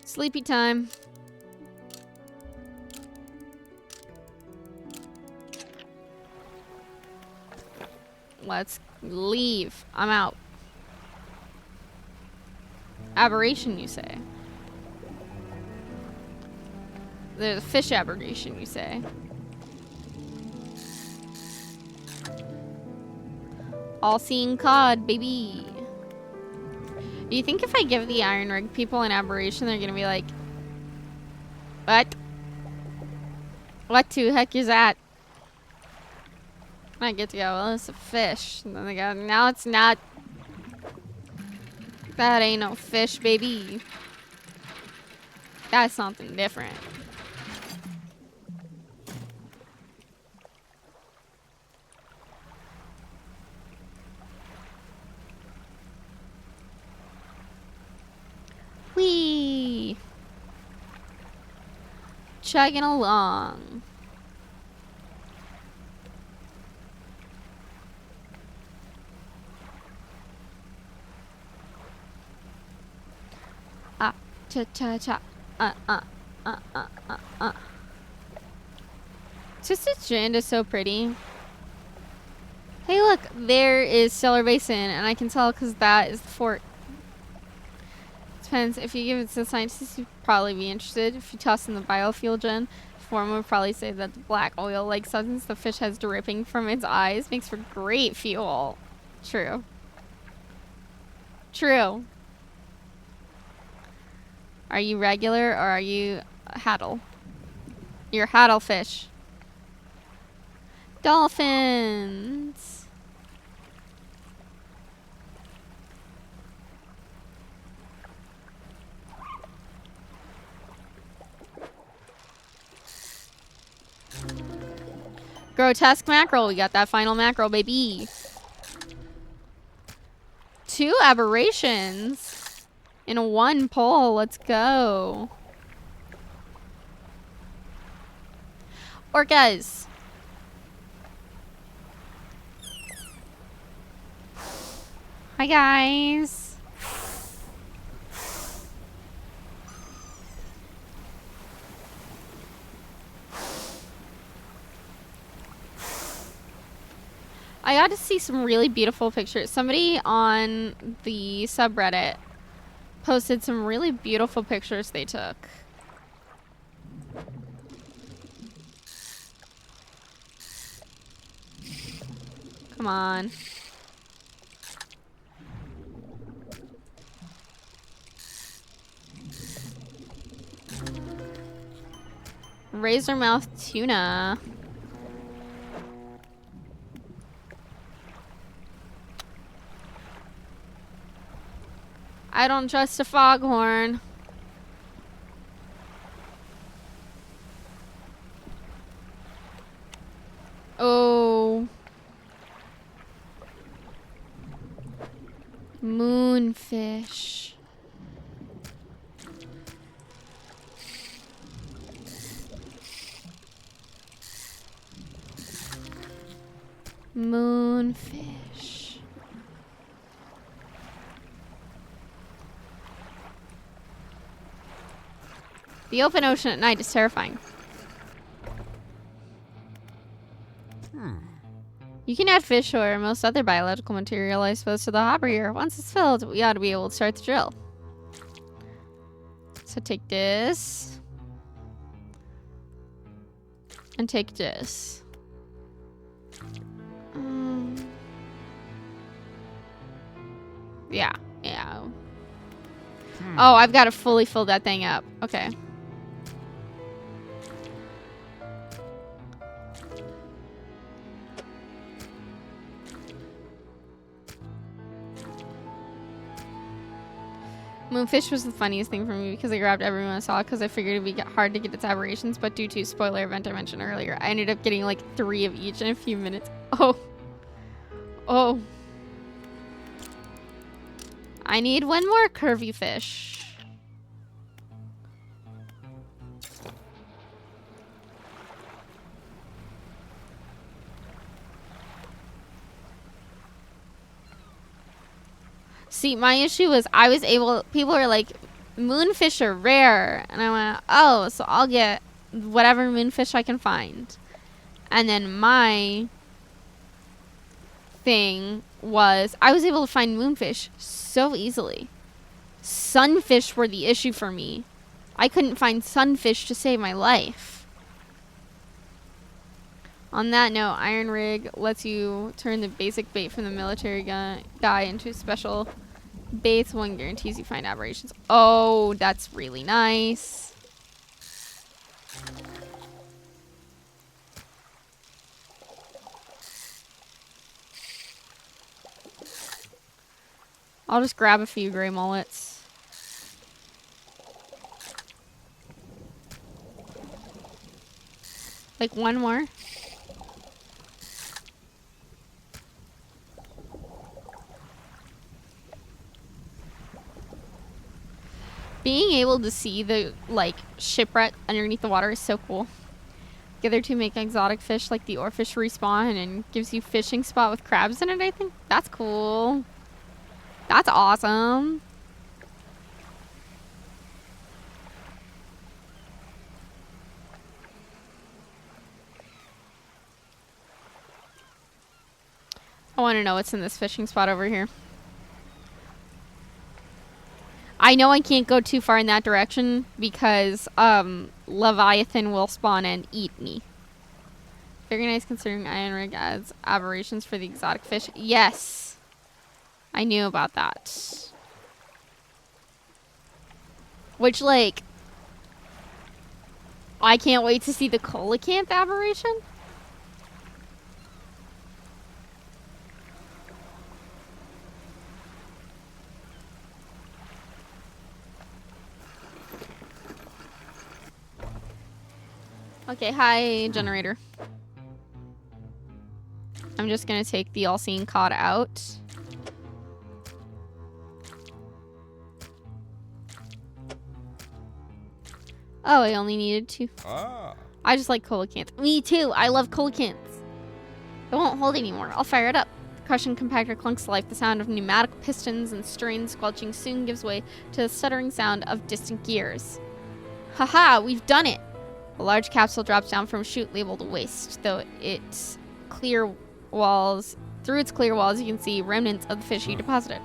Sleepy time. Let's leave. I'm out. Aberration, you say? There's a fish aberration, you say? All-seeing cod, baby. Do you think if I give the iron rig people an aberration, they're gonna be like, what? What the heck is that? I get to go, well, it's a fish. And then they go, no, it's not. That ain't no fish, baby. That's something different. Whee! Chugging along. Ah, cha cha cha. Twisted Strand is so pretty. Hey, look, there is Stellar Basin, and I can tell because that is the fort. Depends. If you give it to the scientists, you'd probably be interested. If you toss in the biofuel gen, Form would probably say that the black oil-like substance the fish has dripping from its eyes makes for great fuel. True. True. Are you regular or are you haddle? You're haddle fish. Dolphins. Grotesque mackerel. We got that final mackerel, baby. 2 aberrations in 1 pull. Let's go. Orcas. Hi, guys. I got to see some really beautiful pictures. Somebody on the subreddit posted some really beautiful pictures they took. Come on. Razormouth tuna. I don't trust a foghorn. Oh. Moonfish. Moonfish. The open ocean at night is terrifying. You can add fish or most other biological material, I suppose, to the hopper here. Once it's filled, we ought to be able to start the drill. So take this. And take this. Yeah. Oh, I've got to fully fill that thing up. Okay. Moonfish was the funniest thing for me because I grabbed everyone I saw because I figured it'd be hard to get its aberrations, but due to spoiler event I mentioned earlier, I ended up getting like 3 of each in a few minutes. Oh. I need 1 more curvy fish. See, my issue was people are like, moonfish are rare. And I went, oh, so I'll get whatever moonfish I can find. And then my thing was, I was able to find moonfish so easily. Sunfish were the issue for me. I couldn't find sunfish to save my life. On that note, Iron Rig lets you turn the basic bait from the military guy into a special Base 1 guarantees you find aberrations. Oh, that's really nice. I'll just grab a few gray mullets. Like one more. Being able to see the, like, shipwreck underneath the water is so cool. The other two make exotic fish like the oarfish respawn and gives you fishing spot with crabs in it, I think. That's cool. That's awesome. I want to know what's in this fishing spot over here. I know I can't go too far in that direction because Leviathan will spawn and eat me. Very nice considering Iron Rig adds aberrations for the exotic fish. Yes. I knew about that. Which, like, I can't wait to see the coelacanth aberration. Okay, hi, generator. I'm just gonna take the all-seeing cod out. Oh, I only needed 2. I just like coelacanth. Me too. I love coelacanths. It won't hold anymore. I'll fire it up. The crushing compactor clunks to life. The sound of pneumatic pistons and strain squelching soon gives way to the stuttering sound of distant gears. Haha, we've done it! A large capsule drops down from a chute labeled waste, though its clear walls, through its clear walls, you can see remnants of the fish you deposited.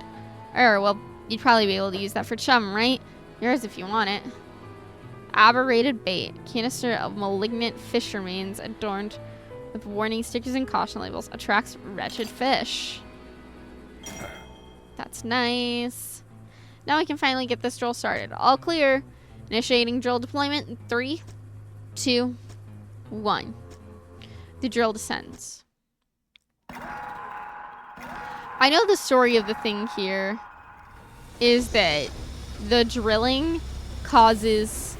Well, you'd probably be able to use that for chum, right? Yours if you want it. Aberrated bait. Canister of malignant fish remains adorned with warning stickers and caution labels. Attracts wretched fish. That's nice. Now we can finally get this drill started. All clear. Initiating drill deployment in 3, 2, 1. The drill descends. I know the story of the thing here is that the drilling causes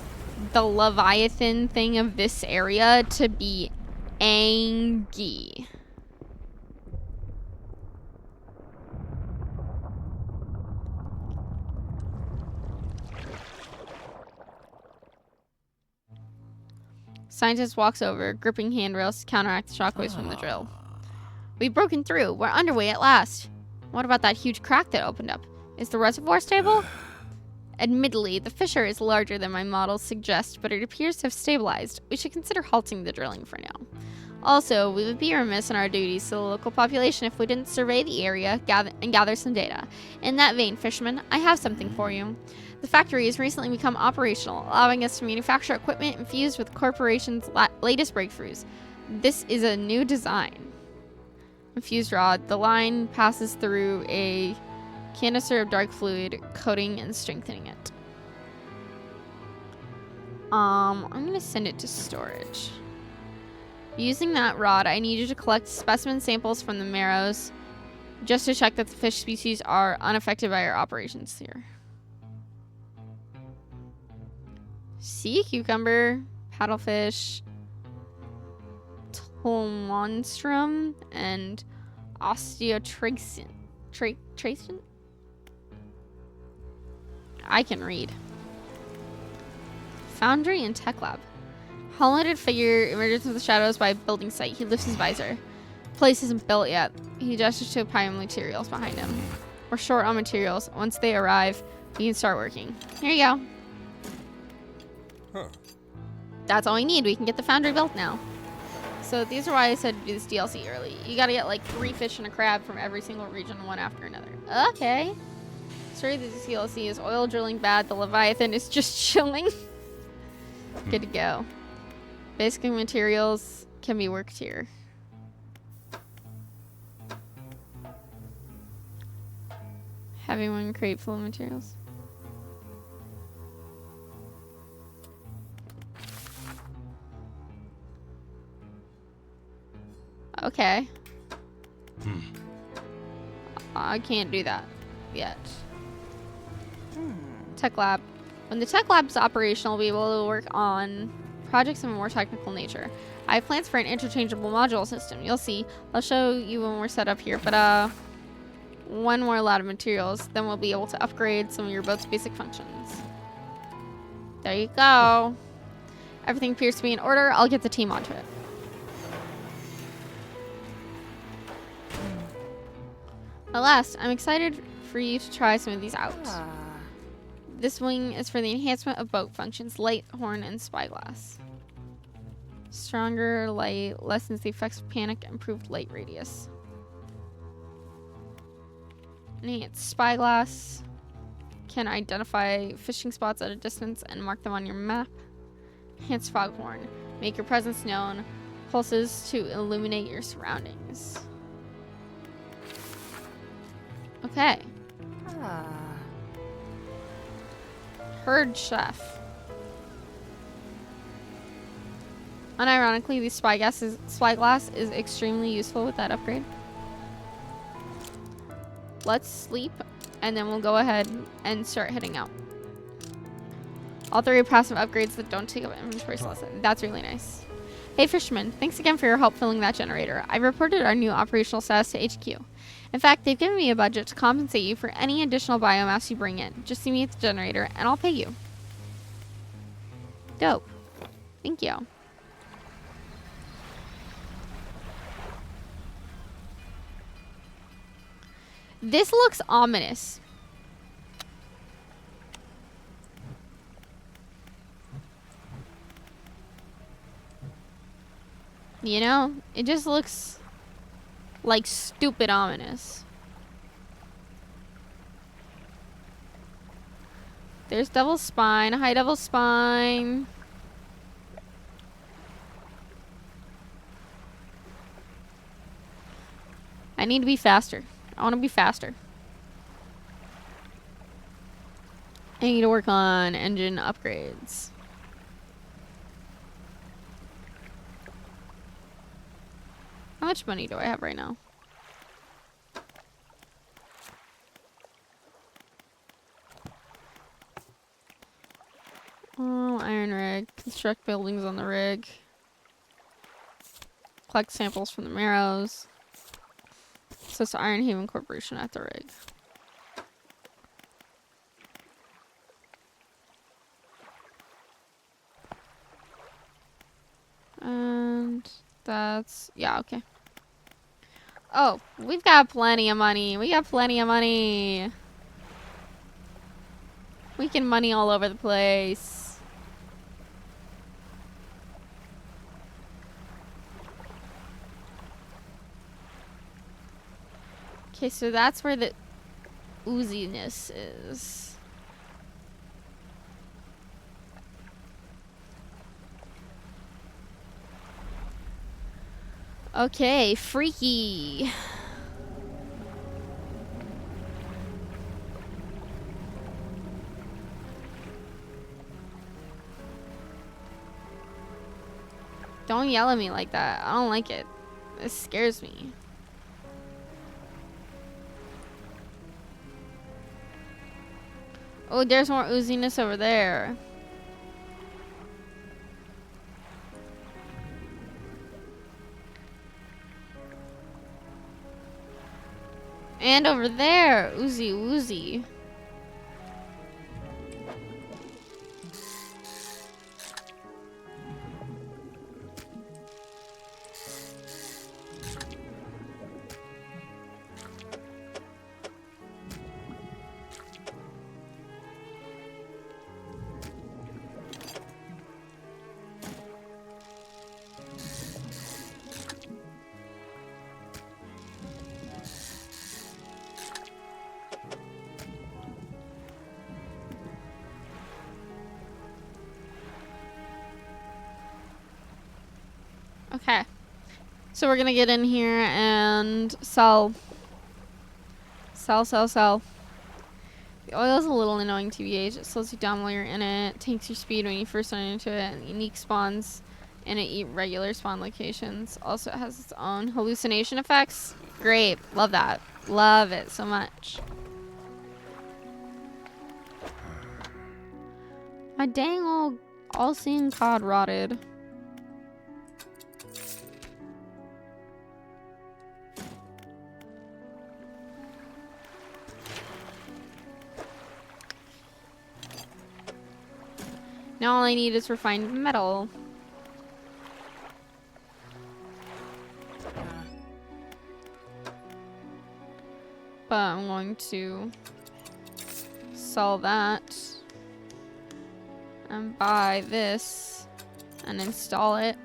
the Leviathan thing of this area to be angry. Scientist walks over, gripping handrails to counteract the shockwaves from the drill. We've broken through. We're underway at last. What about that huge crack that opened up? Is the reservoir stable? Admittedly, the fissure is larger than my models suggest, but it appears to have stabilized. We should consider halting the drilling for now. Also, we would be remiss in our duties to the local population if we didn't survey the area and gather some data. In that vein, fisherman, I have something for you. The factory has recently become operational, allowing us to manufacture equipment infused with the corporation's latest breakthroughs. This is a new design. Infused rod. The line passes through a canister of dark fluid, coating and strengthening it. I'm gonna send it to storage. Using that rod, I need you to collect specimen samples from the marrows just to check that the fish species are unaffected by our operations here. Sea cucumber, paddlefish, monstrum, and osteotracian. Tracian? I can read. Foundry and Tech Lab. Helmeted figure emerges from the shadows by a building site. He lifts his visor. The place isn't built yet. He gestures to a pile of materials behind him. We're short on materials. Once they arrive, we can start working. Here you go. Huh. That's all we need. We can get the foundry built now. So these are why I said to do this DLC early. You gotta get like 3 fish and a crab from every single region, one after another. Okay. Story of this DLC is oil drilling bad. The Leviathan is just chilling. Good to go. Basic materials can be worked here. Having one crate full of materials. Okay. I can't do that yet. Tech lab. When the tech lab is operational, we'll be able to work on projects of a more technical nature. I have plans for an interchangeable module system. You'll see. I'll show you when we're set up here. But one more lot of materials, then we'll be able to upgrade some of your boat's basic functions. There you go. Everything appears to be in order. I'll get the team onto it. At last, I'm excited for you to try some of these out. This wing is for the enhancement of boat functions, light, horn, and spyglass. Stronger light lessens the effects of panic, improved light radius. Enhanced spyglass can identify fishing spots at a distance and mark them on your map. Enhanced foghorn, make your presence known. Pulses to illuminate your surroundings. Okay. Herd chef. Unironically, the spyglass is extremely useful with that upgrade. Let's sleep, and then we'll go ahead and start heading out. All 3 are passive upgrades that don't take up inventory slots. That's really nice. Hey, Fisherman, thanks again for your help filling that generator. I reported our new operational status to HQ. In fact, they've given me a budget to compensate you for any additional biomass you bring in. Just see me at the generator, and I'll pay you. Dope. Thank you. This looks ominous. You know, it just looks like stupid ominous. There's Devil's Spine. Hi, Devil's Spine. I need to be faster. I want to be faster. I need to work on engine upgrades. How much money do I have right now? Oh, iron rig. Construct buildings on the rig. Collect samples from the Marrows. So it's Iron Haven Corporation at the rig. And that's, yeah, okay. Oh, we've got plenty of money. We got plenty of money. We can money all over the place. Okay, so that's where the ooziness is. Okay, freaky. Don't yell at me like that. I don't like it. It scares me. Oh, there's more ooziness over there. And over there, oozy woozy. Okay. So we're gonna get in here and sell. Sell, sell, sell. The oil is a little annoying TBH. It slows you down while you're in it. Takes your speed when you first run into it. And unique spawns in it regular spawn locations. Also, it has its own hallucination effects. Great. Love that. Love it so much. My dang old all-seeing cod rotted. Now all I need is refined metal. But I'm going to sell that and buy this and install it.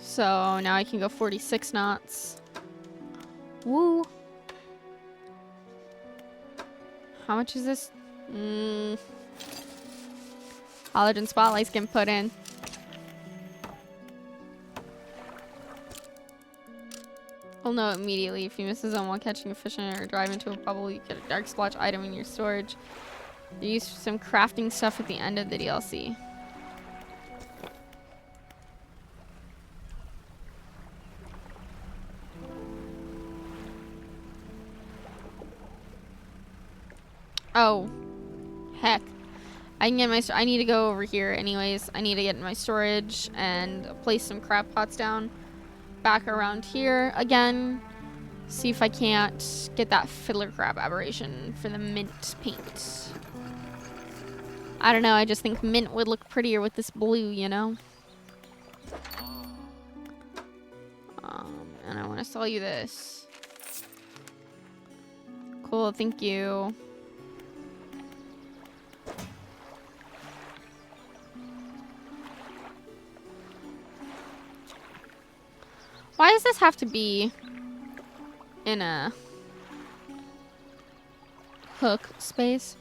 So now I can go 46 knots. Woo! How much is this? Halogen spotlights can put in. He'll know immediately if he misses on while catching a fish in it or drive into a bubble. You get a dark splotch item in your storage. You use some crafting stuff at the end of the DLC. Oh, heck. I can get my, I need to go over here anyways. I need to get in my storage and place some crab pots down back around here again. See if I can't get that fiddler crab aberration for the mint paint. I don't know, I just think mint would look prettier with this blue, you know? And I want to sell you this. Cool, thank you. Why does this have to be in a hook space?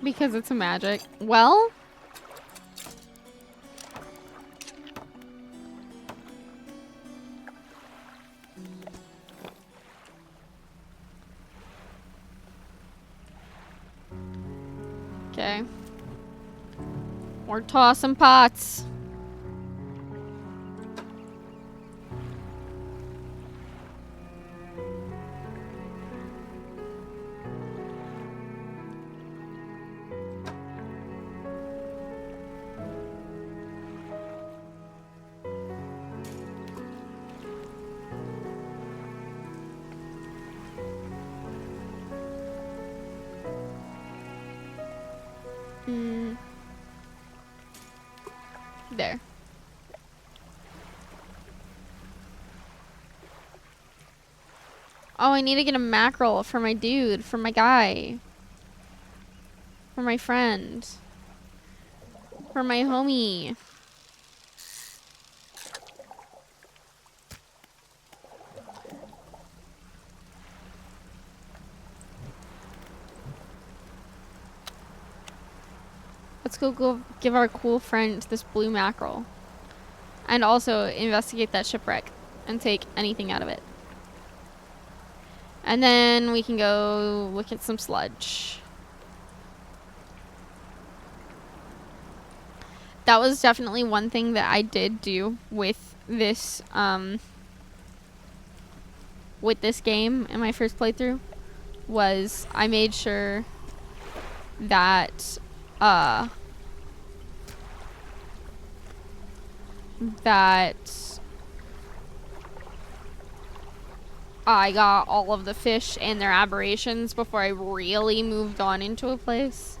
Because it's a magic. Well, okay. Or toss some pots. There. Oh, I need to get a mackerel for my dude, for my guy. For my friend. For my homie. Let's go give our cool friend this blue mackerel. And also investigate that shipwreck and take anything out of it. And then we can go look at some sludge. That was definitely one thing that I did do with this game in my first playthrough, was I made sure that I got all of the fish and their aberrations before I really moved on into a place.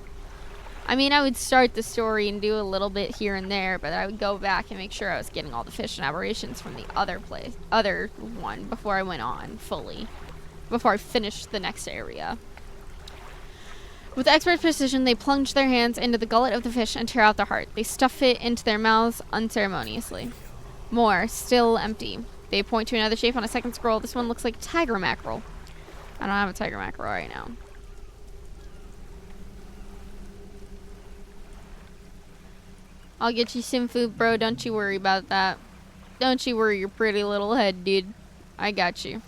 I mean, I would start the story and do a little bit here and there, but I would go back and make sure I was getting all the fish and aberrations from the other one before I went on fully, before I finished the next area. With expert precision, they plunge their hands into the gullet of the fish and tear out the heart. They stuff it into their mouths unceremoniously. More, still empty. They point to another shape on a second scroll. This one looks like tiger mackerel. I don't have a tiger mackerel right now. I'll get you some food, bro. Don't you worry about that. Don't you worry your pretty little head, dude. I got you.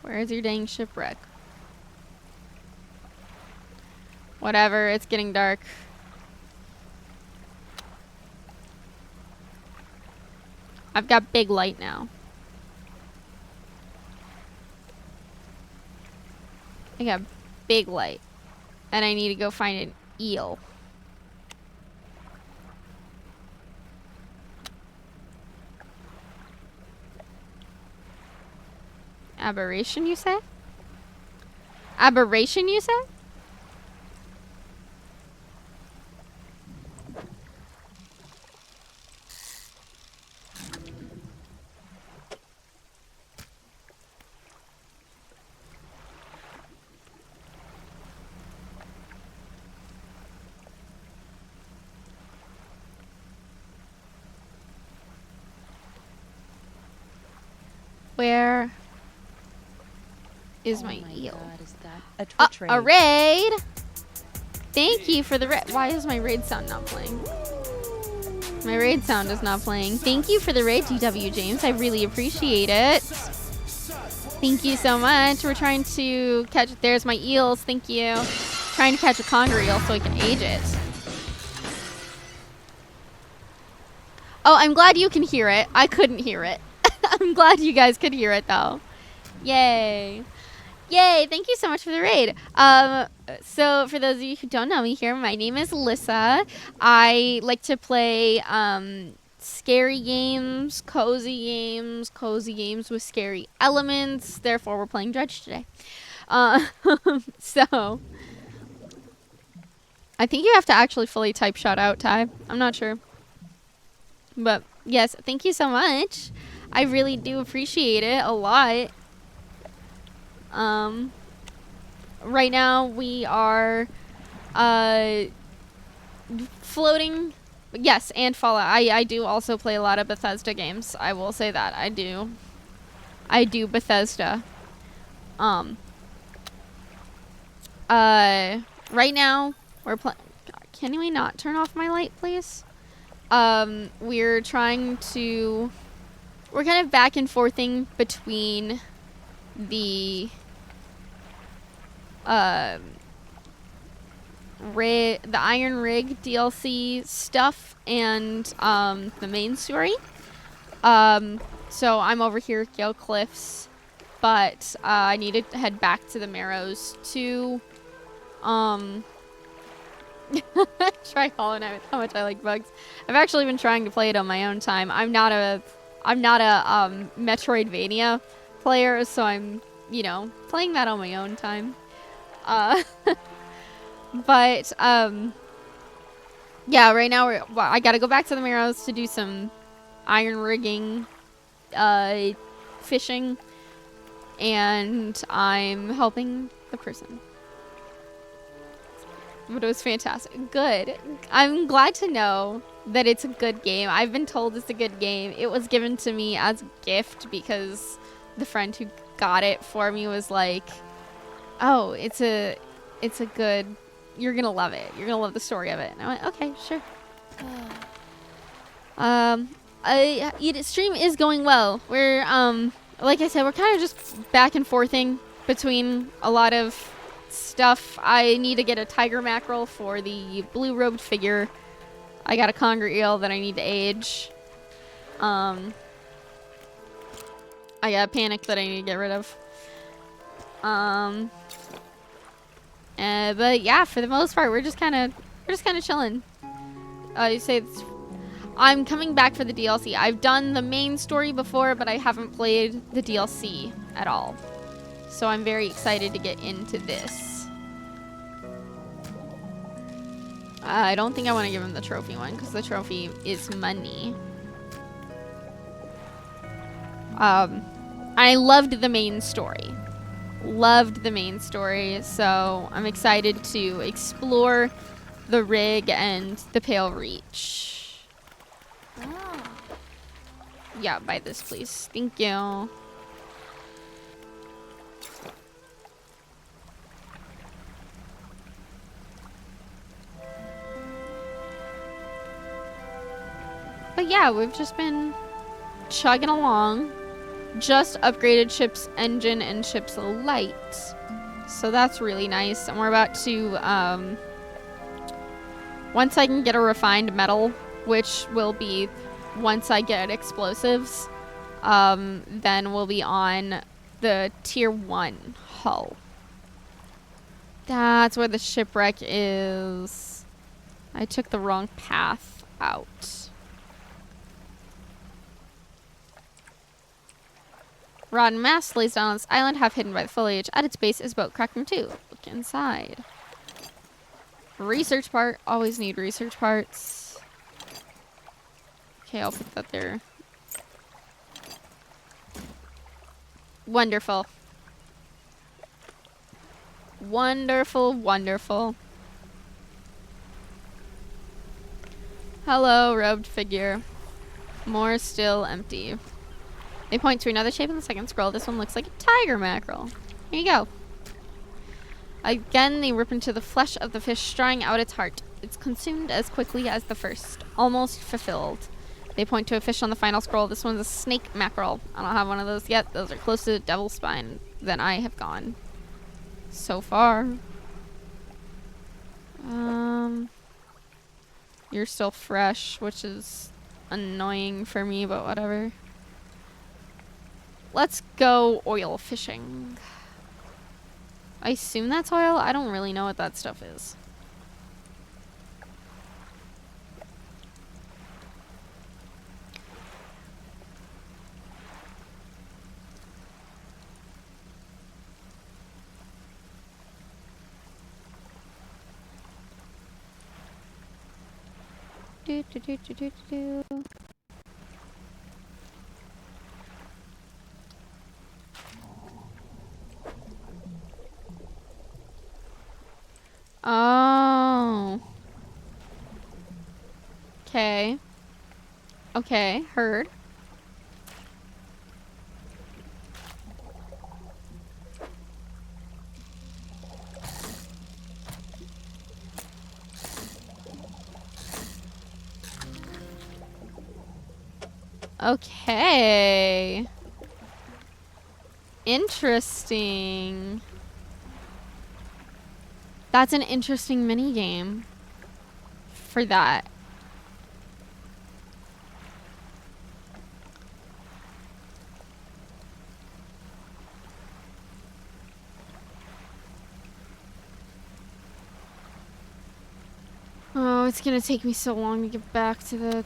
Where's your dang shipwreck? Whatever, it's getting dark. I've got big light now. I got big light. And I need to go find an eel. Aberration, you say? Aberration, you say? Where is my eel? God, is that a trade? A raid! Thank you for the raid. Why is my raid sound not playing? My raid sound is not playing. Thank you for the raid, DW James. I really appreciate it. Thank you so much. We're trying to catch... There's my eels. Thank you. Trying to catch a conger eel so I can age it. Oh, I'm glad you can hear it. I couldn't hear it. I'm glad you guys could hear it, though. Yay. Yay, thank you so much for the raid. So for those of you who don't know me here, my name is Alyssa. I like to play scary games, cozy games with scary elements. Therefore, we're playing Dredge today. So I think you have to actually fully type shout out, Ty. I'm not sure. But yes, thank you so much. I really do appreciate it a lot. Right now we are floating. Yes, and Fallout. I do also play a lot of Bethesda games. I will say that. I do Bethesda. Right now we're playing. Can we not turn off my light, please? We're trying to... We're kind of back and forthing between the Iron Rig DLC stuff and the main story. So I'm over here at Gale Cliffs, but I need to head back to the Marrows to try Hollow Knight with how much I like bugs. I've actually been trying to play it on my own time. I'm not a Metroidvania player, so I'm, you know, playing that on my own time. But yeah, right now I gotta go back to the Marrows to do some iron rigging, fishing, and I'm helping the person. But it was fantastic. Good. I'm glad to know that it's a good game. I've been told it's a good game. It was given to me as a gift because the friend who got it for me was like, oh, it's a good, you're gonna love it. You're gonna love the story of it. And I went, okay, sure. Stream is going well. We're, like I said, we're kind of just back and forthing between a lot of stuff. I need to get a tiger mackerel for the blue robed figure. I got a conger eel that I need to age. I got a panic that I need to get rid of. But yeah, for the most part, we're just kind of chilling. You say I'm coming back for the DLC. I've done the main story before, but I haven't played the DLC at all. So I'm very excited to get into this. I don't think I want to give him the trophy one because the trophy is money. I loved the main story. Loved the main story, so I'm excited to explore the rig and the Pale Reach. Oh. Yeah, buy this, please. Thank you. But yeah, we've just been chugging along. Just upgraded ship's engine and ship's light. So that's really nice. And we're about to, once I can get a refined metal, which will be once I get explosives, then we'll be on the tier 1 hull. That's where the shipwreck is. I took the wrong path out. Rotten mast lays down on this island, half hidden by the foliage. At its base is boat cracking too. Look inside. Research part. Always need research parts. Okay, I'll put that there. Wonderful. Wonderful, wonderful. Hello, robed figure. More still empty. They point to another shape in the second scroll. This one looks like a tiger mackerel. Here you go. Again, they rip into the flesh of the fish, drawing out its heart. It's consumed as quickly as the first. Almost fulfilled. They point to a fish on the final scroll. This one's a snake mackerel. I don't have one of those yet. Those are closer to devil's spine than I have gone so far. You're still fresh, which is annoying for me, but whatever. Let's go oil fishing. I assume that's oil. I don't really know what that stuff is. Do, do, do, do, do, do. Oh. Okay. Okay, heard. Okay. Interesting. That's an interesting mini game for that. Oh, it's gonna take me so long to get back to the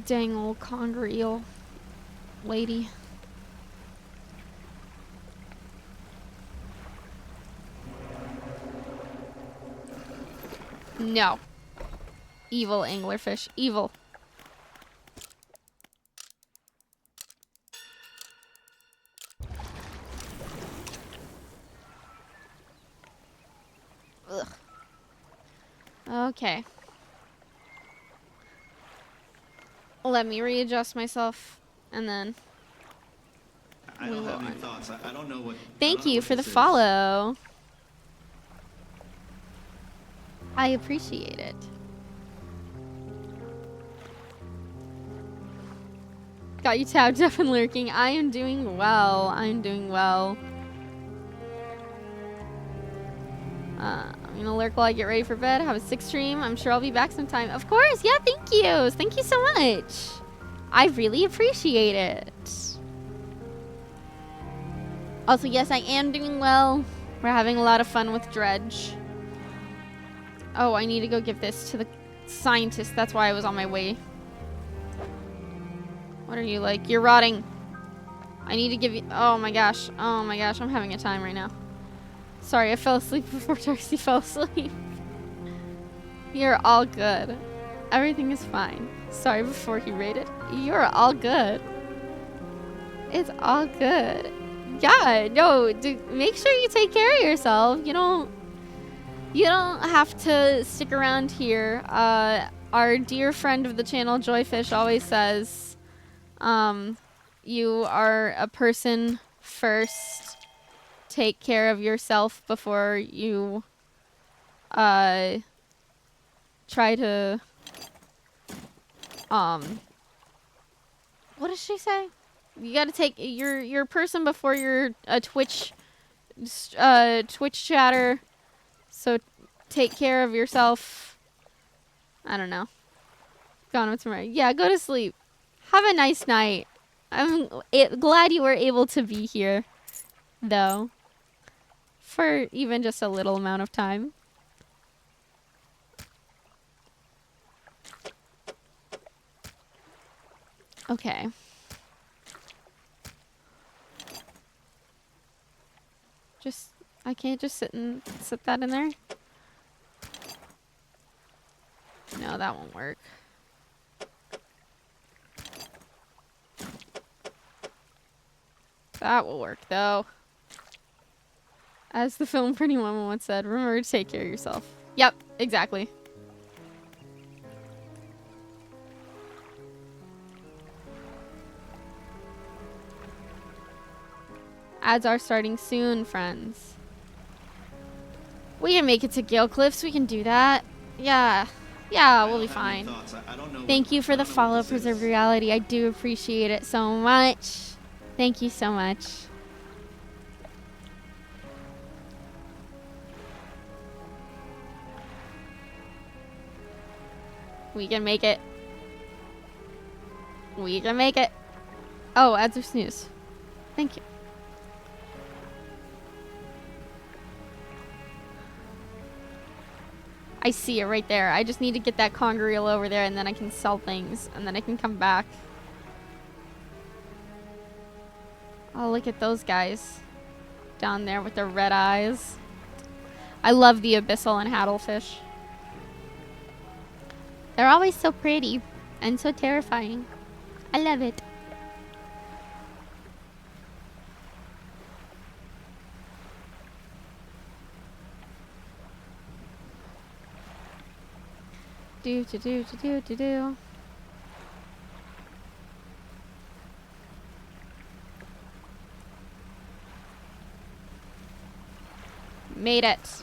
dang old conger eel lady. No. Evil anglerfish. Evil. Ugh. Okay. Let me readjust myself, and then I don't have any thoughts. I don't know what. Thank you for the follow. I appreciate it. Got you tabbed up and lurking. I am doing well. I'm doing well. I'm gonna lurk while I get ready for bed. Have a sick stream. I'm sure I'll be back sometime. Of course. Yeah, thank you. Thank you so much. I really appreciate it. Also, yes, I am doing well. We're having a lot of fun with Dredge. Oh, I need to go give this to the scientist. That's why I was on my way. What are you like? You're rotting. I need to give you... Oh my gosh. Oh my gosh. I'm having a time right now. Sorry, I fell asleep before Darcy fell asleep. You're all good. Everything is fine. Sorry, before he raided. You're all good. It's all good. Yeah, no, make sure you take care of yourself. You don't have to stick around here. Our dear friend of the channel, Joyfish, always says, you are a person first. Take care of yourself before you, try to, what does she say? You gotta take, you're a person before you're a Twitch chatter. So take care of yourself. I don't know. Gone with tomorrow. Yeah, go to sleep. Have a nice night. I'm glad you were able to be here, though, for even just a little amount of time. Okay. I can't just sit that in there? No, that won't work. That will work, though. As the film Pretty Woman once said, remember to take care of yourself. Yep, exactly. Ads are starting soon, friends. We can make it to Gale Cliffs. We can do that. Yeah. Yeah, we'll be fine. Thank you for the follow, Preserve Reality. I do appreciate it so much. Thank you so much. We can make it. We can make it. Oh, ads are snooze. Thank you. I see it right there. I just need to get that conger reel over there and then I can sell things and then I can come back. Oh, look at those guys down there with their red eyes. I love the abyssal and haddlefish. They're always so pretty and so terrifying. I love it. Do. Made it.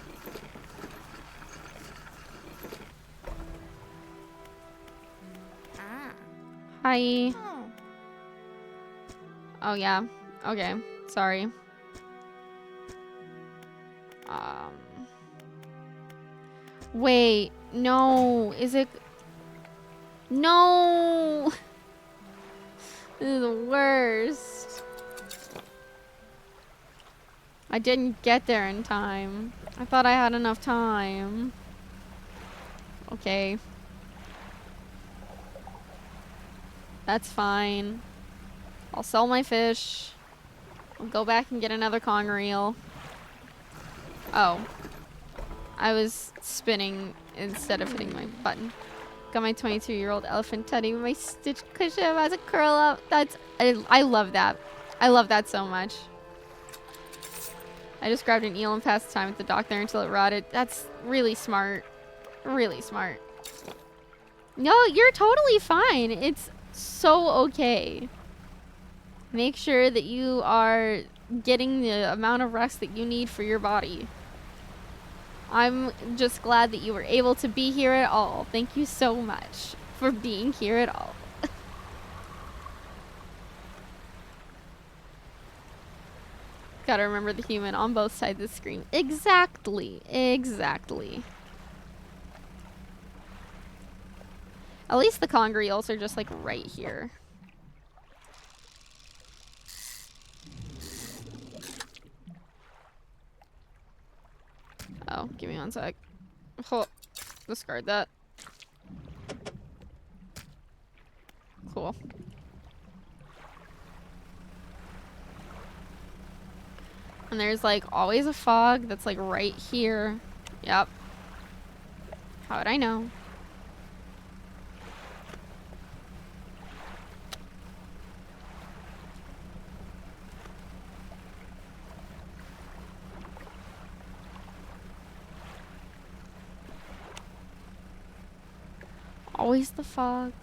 Hi. Oh yeah. Okay. Sorry. Wait. No. Is it? No. This is the worst. I didn't get there in time. I thought I had enough time. Okay. That's fine. I'll sell my fish. I'll go back and get another conger reel. Oh. I was spinning instead of hitting my button. Got my 22-year-old elephant teddy with my stitch cushion as a curl up. I love that. I love that so much. I just grabbed an eel and passed time at the dock there until it rotted. That's really smart. Really smart. No, you're totally fine. It's so okay. Make sure that you are getting the amount of rest that you need for your body. I'm just glad that you were able to be here at all. Thank you so much for being here at all. Gotta remember the human on both sides of the screen. Exactly. Exactly. At least the conger eels are just like right here. Oh, give me one sec. Oh, discard that. Cool. And there's like always a fog that's like right here. Yep. How would I know? always the fog.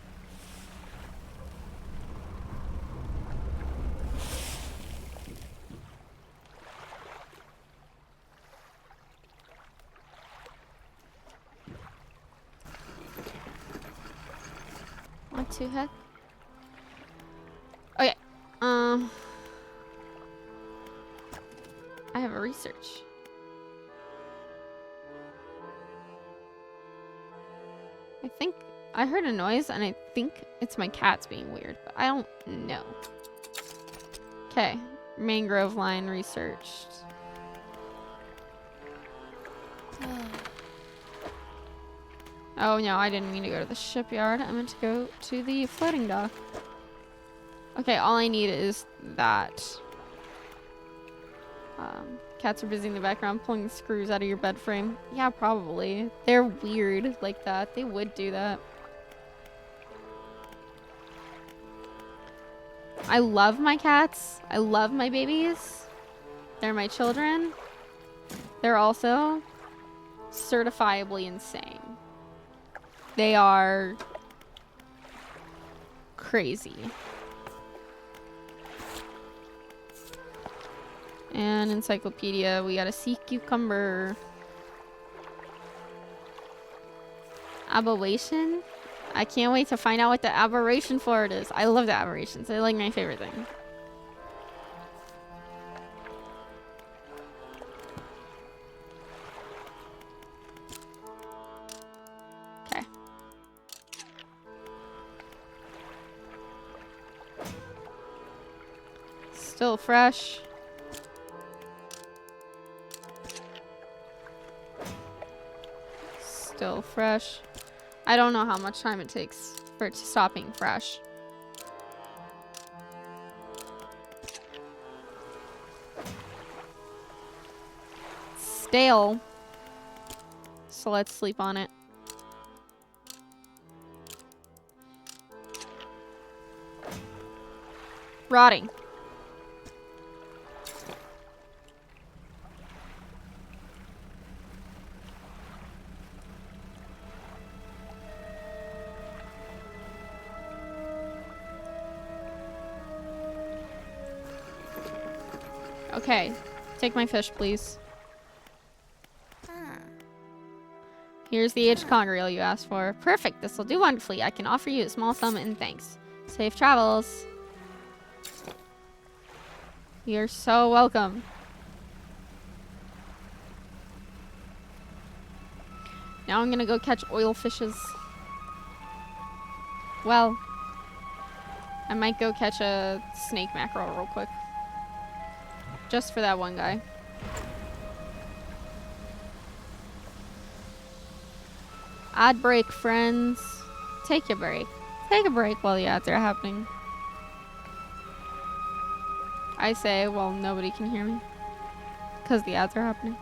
What the heck? Okay. I have a research. I think I heard a noise and I think it's my cats being weird, but I don't know. Okay. Mangrove line researched. Oh no, I didn't mean to go to the shipyard. I meant to go to the floating dock. Okay, all I need is that. Cats are busy in the background pulling the screws out of your bed frame. Yeah, probably. They're weird like that. They would do that. I love my cats. I love my babies. They're my children. They're also certifiably insane. They are crazy. And encyclopedia, we got a sea cucumber. Aberration? I can't wait to find out what the aberration for it is. I love the aberrations. They're like my favorite thing. Okay. Still fresh. Still fresh. I don't know how much time it takes for it to stop being fresh. Stale. So let's sleep on it. Rotting. Okay, take my fish, please. Here's the aged conger eel you asked for. Perfect, this will do wonderfully. I can offer you a small sum in thanks. Safe travels. You're so welcome. Now I'm gonna go catch oil fishes. Well, I might go catch a snake mackerel real quick. Just for that one guy. Ad break, friends. Take your break. Take a break while the ads are happening. I say, well, nobody can hear me. Because the ads are happening.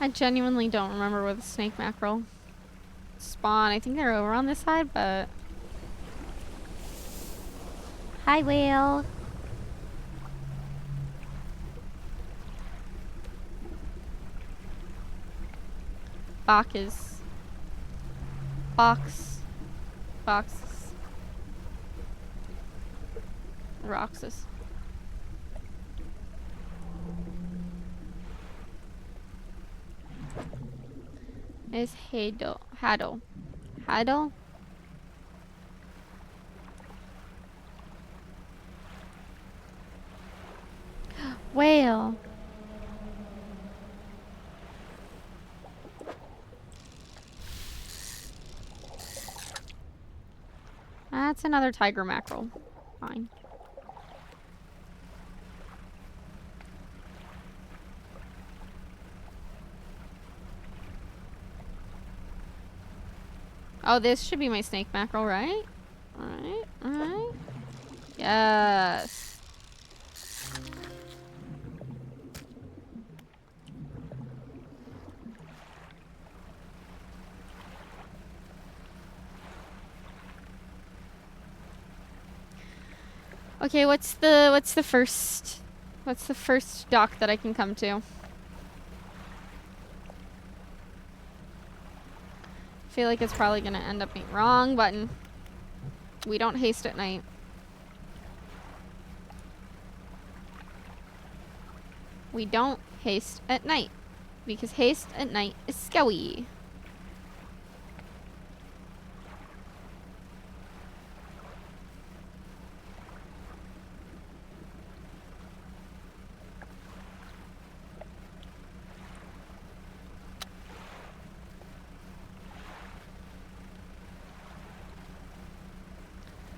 I genuinely don't remember where the snake mackerel spawn. I think they're over on this side, but... Hi, whale. Bacchus. Boxes. Roxas. Is Haddle. Whale. That's another tiger mackerel. Fine. Oh, this should be my snake mackerel, right? Alright, alright. Yes. Okay, what's the first dock that I can come to? I feel like it's probably gonna end up being wrong button. We don't haste at night. We don't haste at night. Because haste at night is scary.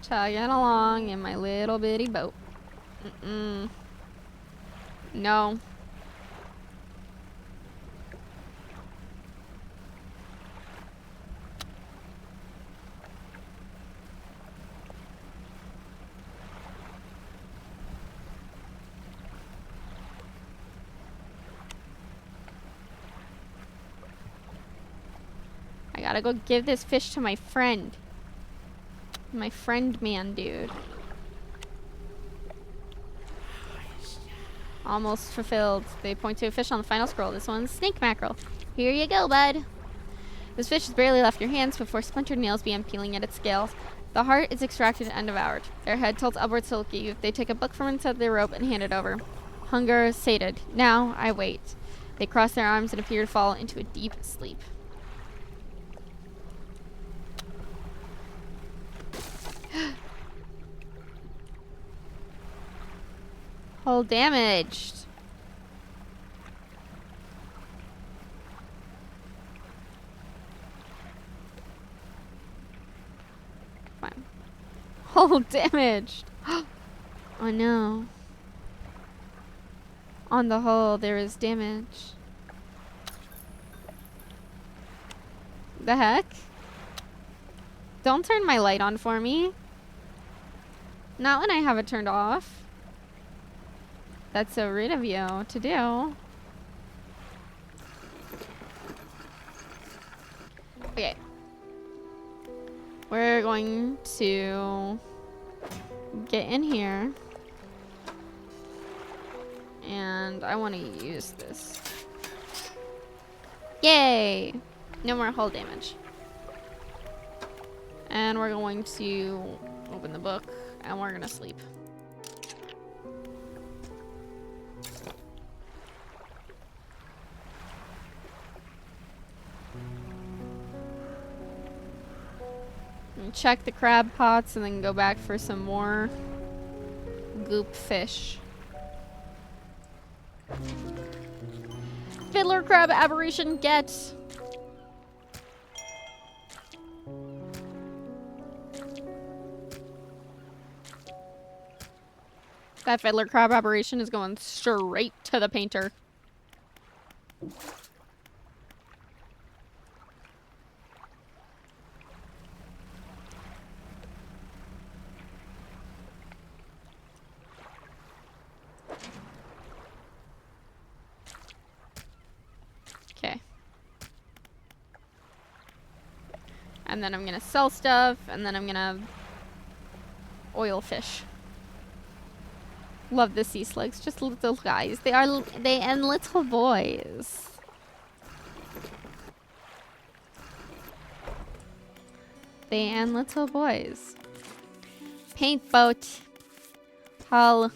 Chugging along in my little bitty boat. No. I gotta go give this fish to my friend. My friend man, dude. Almost fulfilled. They point to a fish on the final scroll. This one's snake mackerel. Here you go, bud. This fish has barely left your hands before splintered nails begin peeling at its scales. The heart is extracted and devoured. Their head tilts upwards to look at you. They take a book from inside their rope and hand it over. Hunger sated. Now I wait. They cross their arms and appear to fall into a deep sleep. Hull damaged. Fine. Hull damaged. Oh no. On the hull there is damage. The heck? Don't turn my light on for me. Not when I have it turned off. That's so rude of you to do. Okay. We're going to get in here. And I want to use this. Yay! No more hull damage. And we're going to open the book and we're gonna sleep. Check the crab pots and then go back for some more goop fish. Fiddler crab aberration get. That fiddler crab aberration is going straight to the painter. Okay. And then I'm gonna sell stuff, and then I'm gonna oil fish. Love the sea slugs, just little guys. They and little boys. They and little boys. Paint boat. Hull.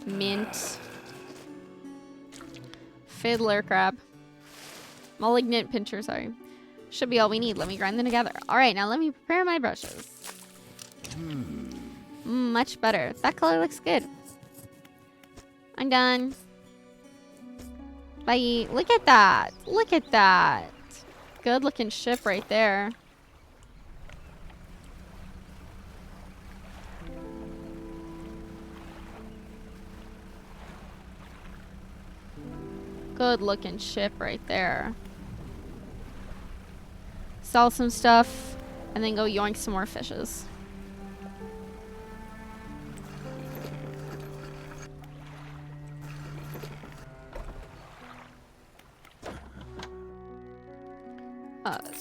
Mint. Fiddler crab. Malignant pincher, sorry. Should be all we need. Let me grind them together. Alright, now let me prepare my brushes. Much better. That color looks good. I'm done. Bye. Look at that. Look at that. Good looking ship right there. Good looking ship right there. sell some stuff, and then go yoink some more fishes.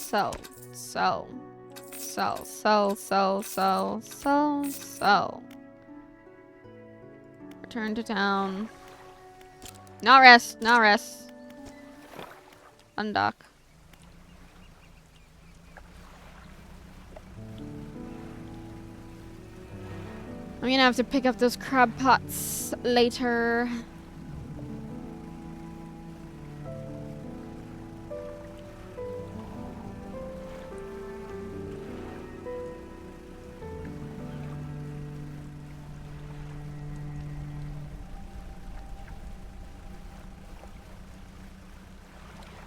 Sell. Return to town. Not rest. Undock. I'm gonna have to pick up those crab pots later.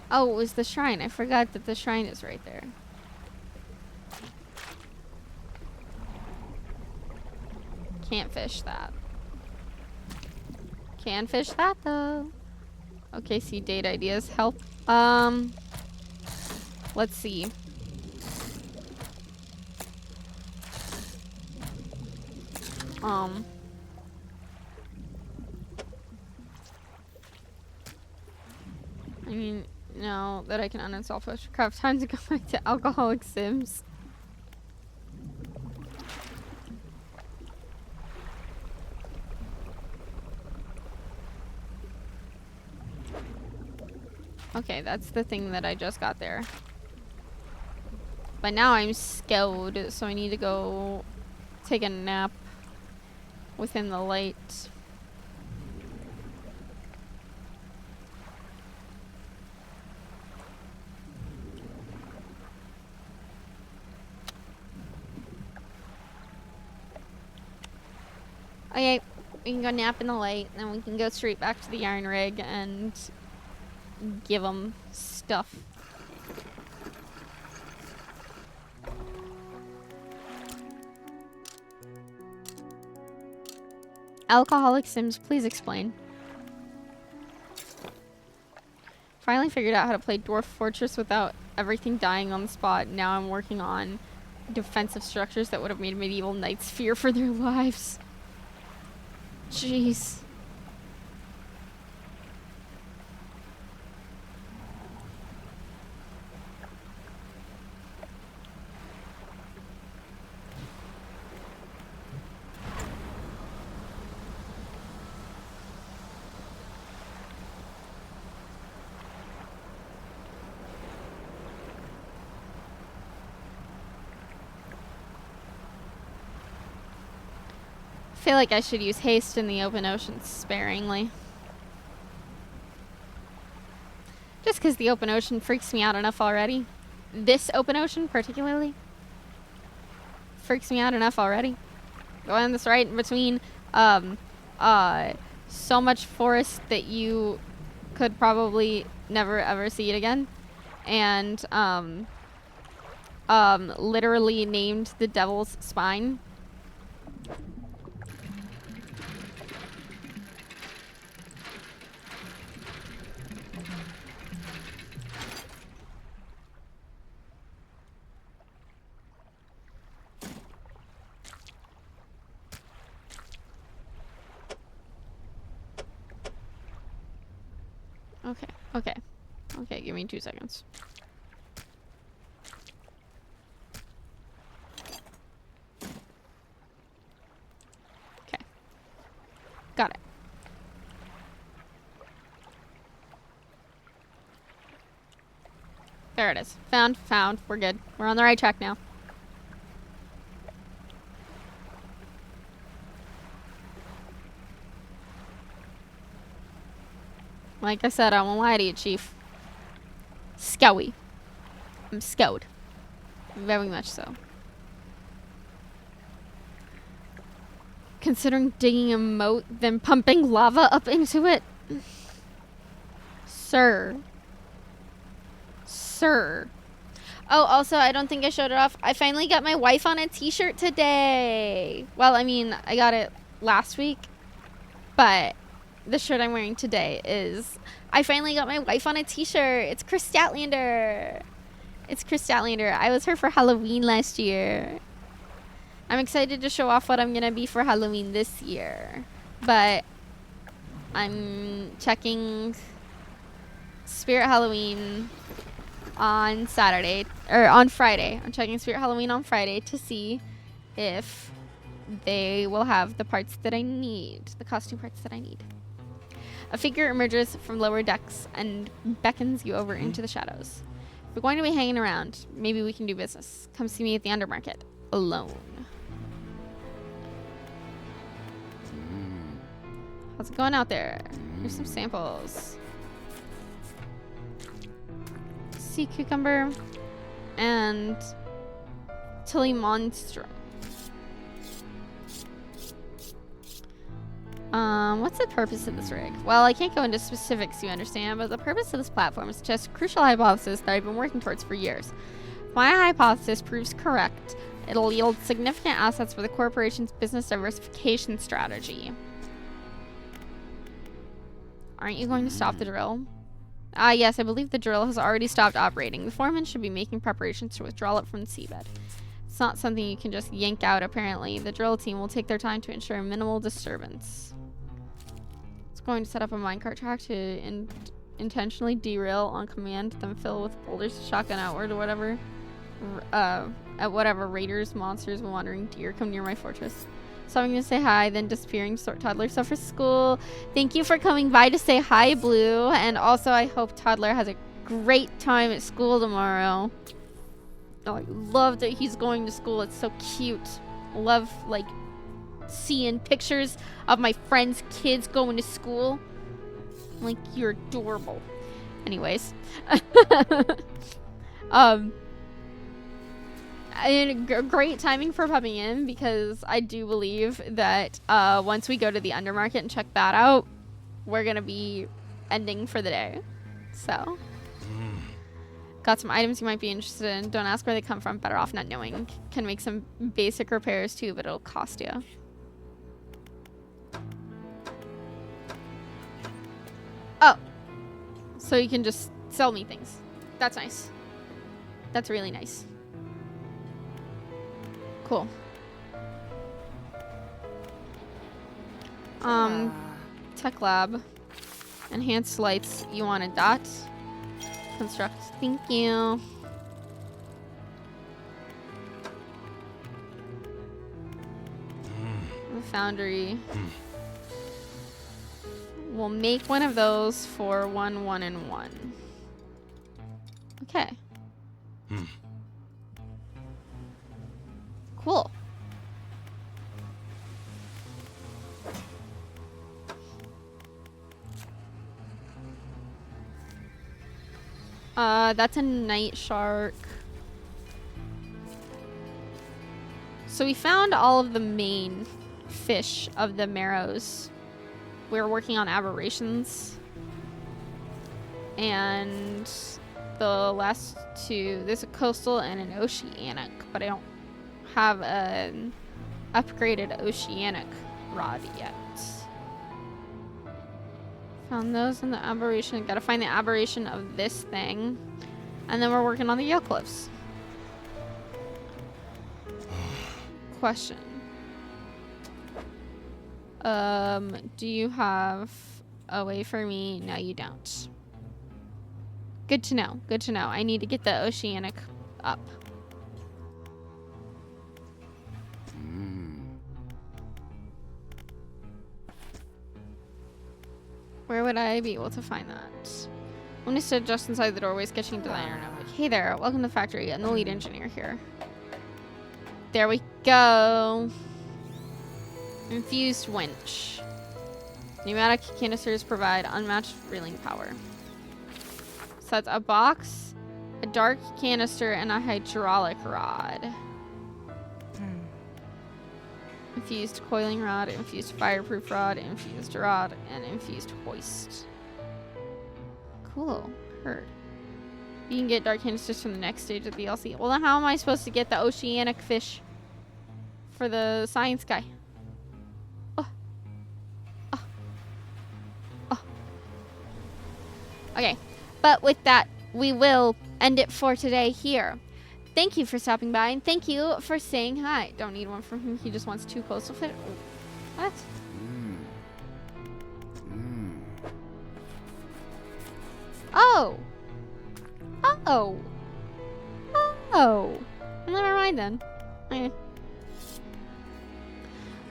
Oh, it was the shrine. I forgot that the shrine is right there. Can't fish that. Can fish that though. Okay, see, date ideas help. Let's see. I mean, now that I can uninstall Fleshcraft, time to go back to Alcoholic Sims. Okay, that's the thing that I just got there. But now I'm scared, so I need to go take a nap within the light. Okay, we can go nap in the light, and then we can go straight back to the iron rig and give them stuff. Alcoholic Sims, please explain. Finally figured out how to play Dwarf Fortress without everything dying on the spot. Now I'm working on defensive structures that would have made medieval knights fear for their lives. Jeez. I feel like I should use haste in the open ocean sparingly. Just because the open ocean freaks me out enough already. This open ocean particularly freaks me out enough already. Going this right in between so much forest that you could probably never ever see it again. And literally named the Devil's Spine. Okay, give me 2 seconds. Okay. Got it. There it is. Found. We're good. We're on the right track now. Like I said, I won't lie to you, Chief. Scowy. I'm scowed. Very much so. Considering digging a moat, then pumping lava up into it? Sir. Oh, also, I don't think I showed it off. I finally got my wife on a t-shirt today. Well, I mean, I got it last week. But the shirt I'm wearing today is... I finally got my wife on a t-shirt. It's Chris Statlander. It's Crystalliander. I was her for Halloween last year. I'm excited to show off what I'm gonna be for Halloween this year. But I'm checking Spirit Halloween on Saturday, or on Friday. I'm checking Spirit Halloween on Friday to see if they will have the parts that I need, the costume parts that I need. A figure emerges from lower decks and beckons you over into the shadows. If we're going to be hanging around, maybe we can do business. Come see me at the Undermarket, alone. How's it going out there? Here's some samples. Sea cucumber and Tilly monstrum. What's the purpose of this rig? Well, I can't go into specifics, you understand, but the purpose of this platform is to test a crucial hypothesis that I've been working towards for years. If my hypothesis proves correct, it'll yield significant assets for the corporation's business diversification strategy. Aren't you going to stop the drill? Yes, I believe the drill has already stopped operating. The foreman should be making preparations to withdraw it from the seabed. It's not something you can just yank out, apparently. The drill team will take their time to ensure minimal disturbance. It's going to set up a minecart track to intentionally derail on command, then fill with boulders to shotgun outward or whatever. At whatever raiders, monsters, and wandering deer come near my fortress. So I'm going to say hi, then disappearing to sort Toddler stuff for school. Thank you for coming by to say hi, Blue. And also, I hope Toddler has a great time at school tomorrow. Oh, I love that he's going to school. It's so cute. I love, like, seeing pictures of my friends' kids going to school. Like, you're adorable. Anyways. And great timing for popping in, because I do believe that once we go to the Undermarket and check that out, we're going to be ending for the day. So, got some items you might be interested in. Don't ask where they come from. Better off not knowing. Can make some basic repairs too, but it'll cost you. Oh. So you can just sell me things. That's nice. That's really nice. Cool. Tech lab. Enhanced lights. You wanted that. Construct. Thank you. The foundry. We'll make one of those for 1, 1, and 1. Okay. Cool. That's a night shark. So we found all of the main fish of the Marrows. We were working on aberrations. And the last two, there's a coastal and an oceanic, but I don't have an upgraded oceanic rod yet. Found those in the aberration. Gotta find the aberration of this thing. And then we're working on the Yale cliffs. Question. Do you have a way for me? No, you don't. Good to know. Good to know. I need to get the oceanic up. Where would I be able to find that? When I stood just inside the doorway, sketching designer, and I'm like, hey there, welcome to the factory. I'm the lead engineer here. There we go. Infused winch. Pneumatic canisters provide unmatched reeling power. So that's a box, a dark canister, and a hydraulic rod. Infused coiling rod, infused fireproof rod, infused rod, and infused hoist. Cool. Heard. You can get dark canisters from the next stage of the DLC. Well, then how am I supposed to get the oceanic fish for the science guy? Okay. But with that, we will end it for today here. Thank you for stopping by, and thank you for saying hi. Don't need one from him. He just wants 2 postal fit. What? Oh. Oh. Oh. Never mind then. Okay.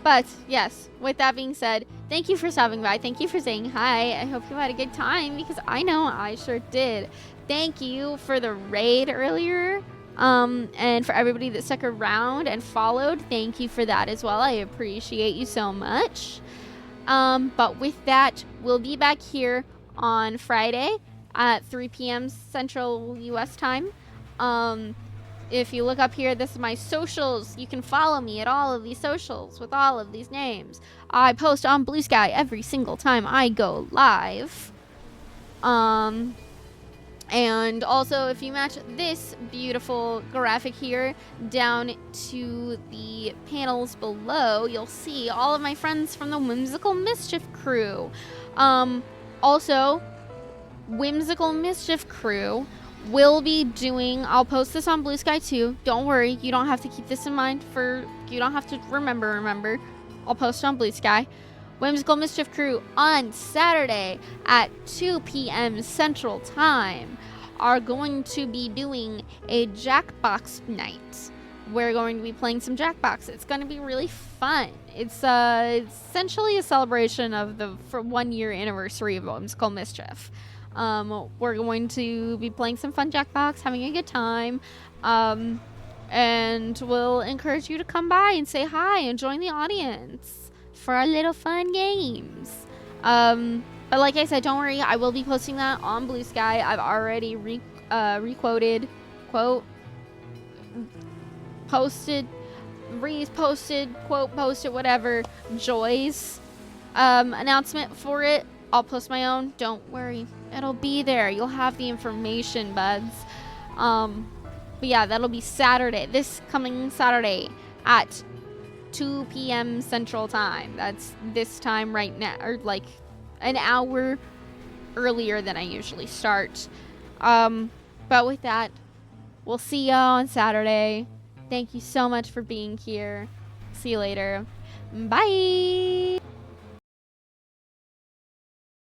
But yes, with that being said, thank you for stopping by. Thank you for saying hi. I hope you had a good time, because I know I sure did. Thank you for the raid earlier. And for everybody that stuck around and followed, thank you for that as well. I appreciate you so much. But with that, we'll be back here on Friday at 3 p.m. Central US time. If you look up here, this is my socials. You can follow me at all of these socials with all of these names. I post on BlueSky every single time I go live. And also, if you match this beautiful graphic here down to the panels below, you'll see all of my friends from the Whimsical Mischief crew. Also, Whimsical Mischief crew will be doing, I'll post this on BlueSky too. Don't worry, you don't have to keep this in mind you don't have to remember. I'll post it on BlueSky. Whimsical Mischief crew on Saturday at 2 p.m. Central Time are going to be doing a Jackbox night. We're going to be playing some Jackbox. It's going to be really fun. It's essentially a celebration of the 1 year anniversary of Whimsical Mischief. We're going to be playing some fun Jackbox, having a good time, and we'll encourage you to come by and say hi and join the audience for our little fun games. But like I said, don't worry, I will be posting that on BlueSky. I've already reposted, whatever, Joy's announcement for it. I'll post my own. Don't worry, it'll be there. You'll have the information, buds. But yeah, that'll be Saturday, this coming Saturday at 2 p.m. Central Time. That's this time right now, or like an hour earlier than I usually start. But with that, we'll see y'all on Saturday. Thank you so much for being here. See you later. Bye.